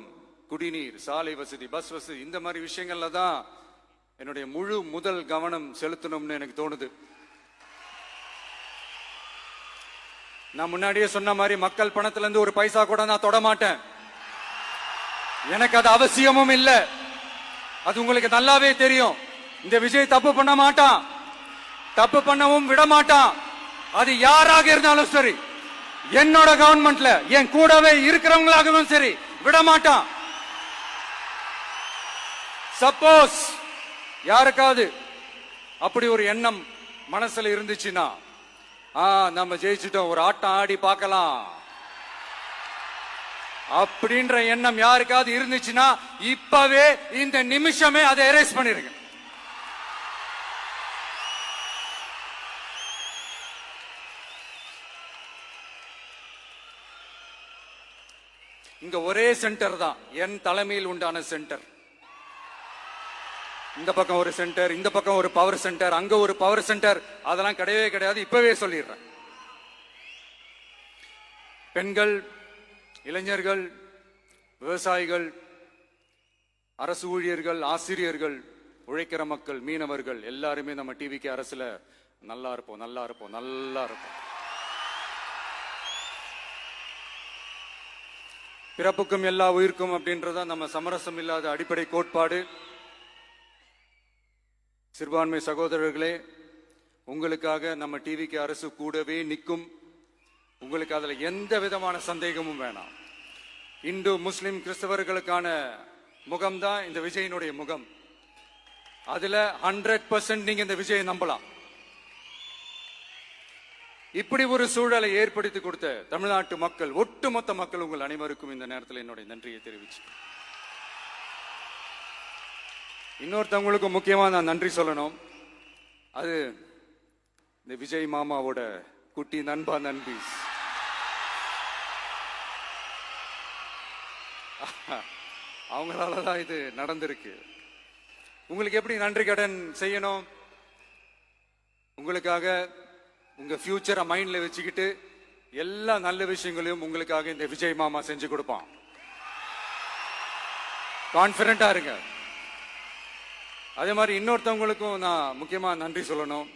Speaker 4: குடிநீர், சாலை வசதி, பஸ் வசதி, இந்த மாதிரி விஷயங்கள்ல தான் என்னுடைய முதல் கவனம் செலுத்தணும்னு எனக்கு தோணுது. நான் முன்னாடியே சொன்ன மாதிரி மக்கள் பணத்துல இருந்து ஒரு பைசா கூட நான் தொட மாட்டேன். எனக்கு அது அவசியமும் இல்லை. அது உங்களுக்கு நல்லாவே தெரியும். இந்த விஜய் தப்பு பண்ண மாட்டான், தப்பு பண்ணவும் விட மாட்டான். அது யாராக இருந்தாலும் சரி, என்னோட கவர்மெண்ட்ல என் கூடவே இருக்கிறவங்களாகவும் சரி, விட மாட்டான். சப்போஸ் யாருக்காவது அப்படி ஒரு எண்ணம் மனசுல இருந்துச்சுன்னா, நம்ம ஜெயிச்சிட்டோம், ஒரு ஆட்டம் ஆடி பார்க்கலாம் அப்படின்ற எண்ணம் யாருக்காவது இருந்துச்சுன்னா இப்பவே இந்த நிமிஷமே அதை எரேஸ் பண்ணிருங்க. இங்க ஒரே சென்டர் தான், என் தலைமையில் உண்டான சென்டர். இந்த பக்கம் ஒரு சென்டர், இந்த பக்கம் ஒரு பவர் சென்டர், அங்க ஒரு பவர் சென்டர், அதெல்லாம் கிடையவே கிடையாது. இப்பவே சொல்லிடுறேன். பெண்கள், இளைஞர்கள், விவசாயிகள், அரசு ஊழியர்கள், ஆசிரியர்கள், உழைக்கிற மக்கள், மீனவர்கள் எல்லாருமே நம்ம டிவிக்கு அரசுல நல்லா இருப்போம், நல்லா இருப்போம், நல்லா இருப்போம். பிறப்புக்கும் எல்லா உயிர்க்கும் அப்படின்றத நம்ம சமரசம் இல்லாத அடிப்படை கோட்பாடு. சிறுபான்மை சகோதரர்களே, உங்களுக்காக நம்ம டிவிக்கு அரசு கூடவே நிற்கும். உங்களுக்கு அதுல எந்த விதமான சந்தேகமும் வேணாம். இந்து, முஸ்லிம், கிறிஸ்தவர்களுக்கான முகம்தான் இந்த விஜயனுடைய முகம். அதுல 100% நீங்க இந்த விஜயை நம்பலாம். இப்படி ஒரு சூழலை ஏற்படுத்தி கொடுத்த தமிழ்நாட்டு மக்கள், ஒட்டுமொத்த மக்கள், உங்கள் அனைவருக்கும் இந்த நேரத்தில் என்னுடைய நன்றியை தெரிவிச்சு, இன்னொருத்தவங்களுக்கு முக்கியமா நான் நன்றி சொல்லணும். அது இந்த விஜய் மாமாவோட குட்டி நண்பா, நண்பீஸ். அவங்களாலதான் இது நடந்திருக்கு. உங்களுக்கு எப்படி நன்றி கடன் செய்யணும்? உங்களுக்காக உங்க ஃபியூச்சரை மைண்ட்ல வச்சுக்கிட்டு எல்லா நல்ல விஷயங்களையும் உங்களுக்காக இந்த விஜய் மாமா செஞ்சு கொடுப்பான். கான்பிடண்டா இருங்க. அதே மாதிரி இன்னொருத்தவங்களுக்கும் நான் முக்கியமா நன்றி சொல்லணும்.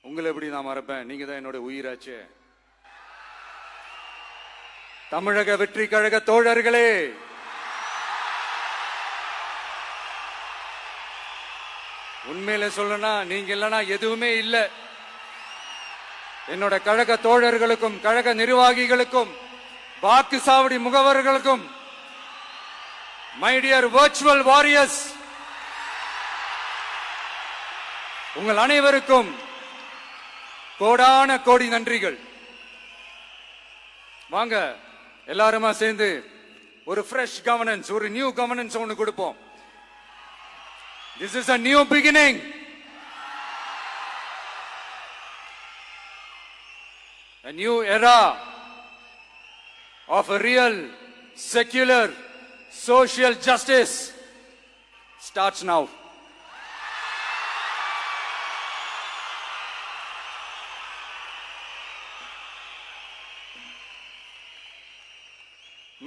Speaker 4: உங்களை எப்படி நான் மறப்பேன்? நீங்க தான் என்னோட உயிராச்சே. தமிழக வெற்றி கழக தோழர்களே, உண்மையில சொல்லனா நீங்க இல்லைன்னா எதுவுமே இல்லை. என்னோட கழக தோழர்களுக்கும், கழக நிர்வாகிகளுக்கும், வாக்கு சாவடி முகவர்களுக்கும், மை டியர் வர்ச்சுவல் வாரியர்ஸ், உங்கள் அனைவருக்கும் கோடான கோடி நன்றிகள். வாங்க எல்லாருமா சேர்ந்து ஒரு ஃப்ரெஷ் கவர்னன்ஸ், ஒரு நியூ கவர்னன்ஸ் ஒன்று கொடுப்போம். This is a new beginning. A new era of a real, secular, social justice starts now.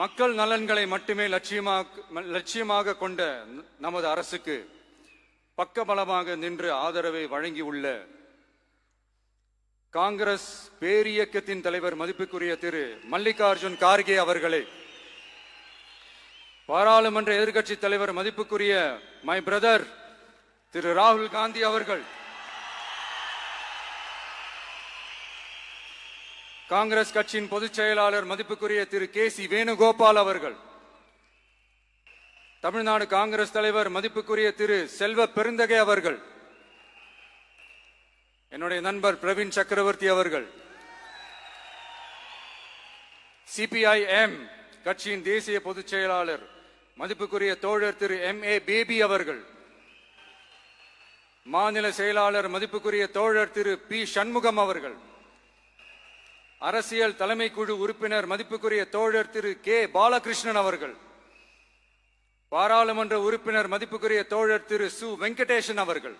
Speaker 4: மக்கள் நலன்களை மட்டுமே லட்சியமாக கொண்ட நமது அரசுக்கு பக்கபலமாக நின்று ஆதரவை வழங்கியுள்ள காங்கிரஸ் பேரியக்கத்தின் தலைவர் மதிப்புக்குரிய திரு மல்லிகார்ஜுன் கார்கே அவர்களே, பாராளுமன்ற எதிர்க்கட்சி தலைவர் மதிப்புக்குரிய மை பிரதர் திரு ராகுல் காந்தி அவர்கள், காங்கிரஸ் கட்சியின் பொதுச் செயலாளர் மதிப்புக்குரிய திரு கே.சி. வேணுகோபால் அவர்கள், தமிழ்நாடு காங்கிரஸ் தலைவர் மதிப்புக்குரிய திரு செல்வ பெருந்தகை அவர்கள், என்னுடைய நண்பர் பிரவீன் சக்கரவர்த்தி அவர்கள், சிபிஐஎம் கட்சியின் தேசிய பொதுச் செயலாளர் மதிப்புக்குரிய தோழர் திரு M.A. பேபி அவர்கள், மாநில செயலாளர் மதிப்புக்குரிய தோழர் திரு பி. சண்முகம் அவர்கள், அரசியல் தலைமை குழு உறுப்பினர் மதிப்புக்குரிய தோழர் திரு கே. பாலகிருஷ்ணன் அவர்கள், பாராளுமன்ற உறுப்பினர் மதிப்புக்குரிய தோழர் திரு சு. வெங்கடேசன் அவர்கள்,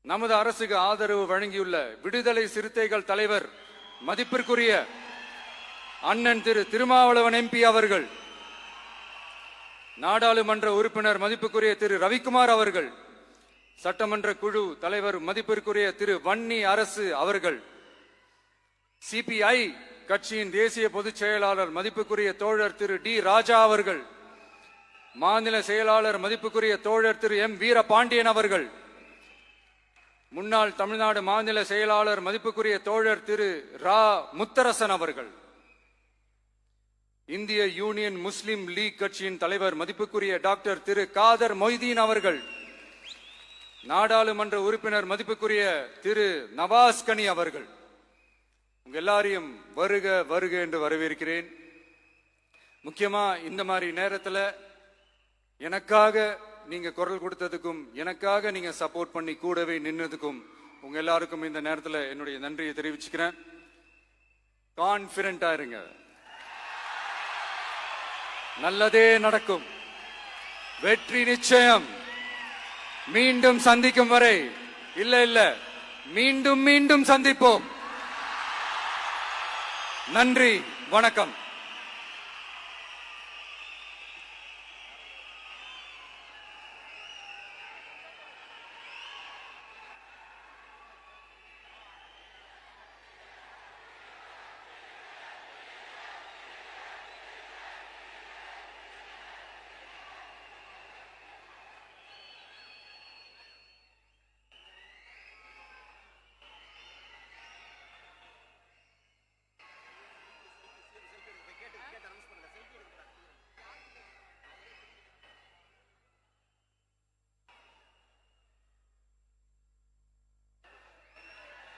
Speaker 4: நமது அரசுக்கு ஆதரவு வழங்கியுள்ள விடுதலை சிறுத்தைகள் தலைவர் மதிப்பிற்குரிய அண்ணன் திரு திருமாவளவன் எம்பி அவர்கள், நாடாளுமன்ற உறுப்பினர் மதிப்புக்குரிய திரு ரவிக்குமார் அவர்கள், சட்டமன்ற குழு தலைவர் மதிப்பிற்குரிய திரு வன்னி அரசு அவர்கள், சிபிஐ கட்சியின் தேசிய பொதுச் செயலாளர் மதிப்புக்குரிய தோழர் திரு டி ராஜா அவர்கள், மாநில செயலாளர் மதிப்புக்குரிய தோழர் திரு எம் வீரபாண்டியன் அவர்கள், முன்னாள் தமிழ்நாடு மாநில செயலாளர் மதிப்புக்குரிய தோழர் திரு ரா முத்தரசன் அவர்கள், இந்திய யூனியன் முஸ்லிம் லீக் கட்சியின் தலைவர் மதிப்புக்குரிய டாக்டர் திரு காதர் மொய்தீன் அவர்கள், நாடாளுமன்ற உறுப்பினர் மதிப்புக்குரிய திரு நவாஸ் கனி அவர்கள், உங்க எல்லாரையும் வருக வருக என்று வரவேற்கிறேன். முக்கியமா இந்த மாதிரி நேரத்துல எனக்காக நீங்க குரல் கொடுத்ததுக்கும், எனக்காக நீங்க சப்போர்ட் பண்ணி கூடவே நின்னதுக்கும் உங்க எல்லாருக்கும் இந்த நேரத்துல என்னுடைய நன்றியை தெரிவிச்சுக்கிறேன். கான்பிடண்டா இருங்க, நல்லதே நடக்கும், வெற்றி நிச்சயம். மீண்டும் சந்திக்கும் வரை இல்ல மீண்டும் மீண்டும் சந்திப்போம். நன்றி, வணக்கம்.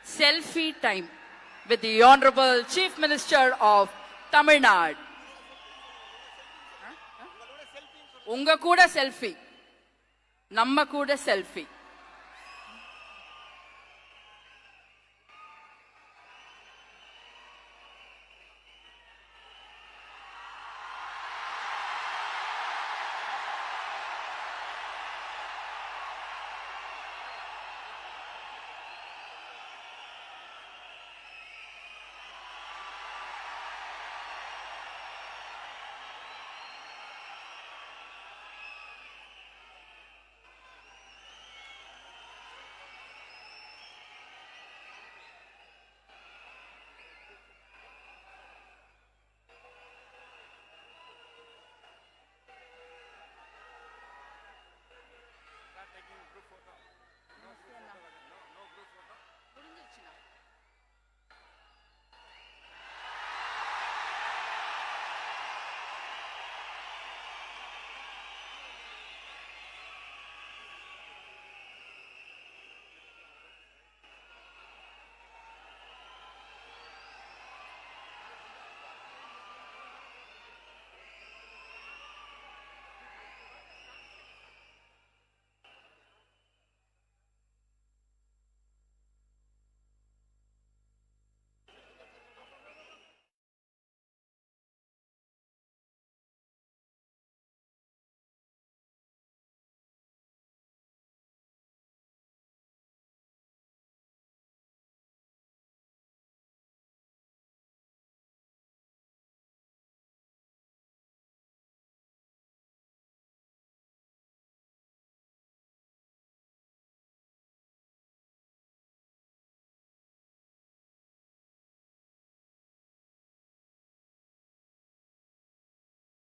Speaker 1: Selfie time with the Honorable Chief Minister of Tamil Nadu. உங்க கூட செல்ஃபி, நம்ம கூட செல்ஃபி.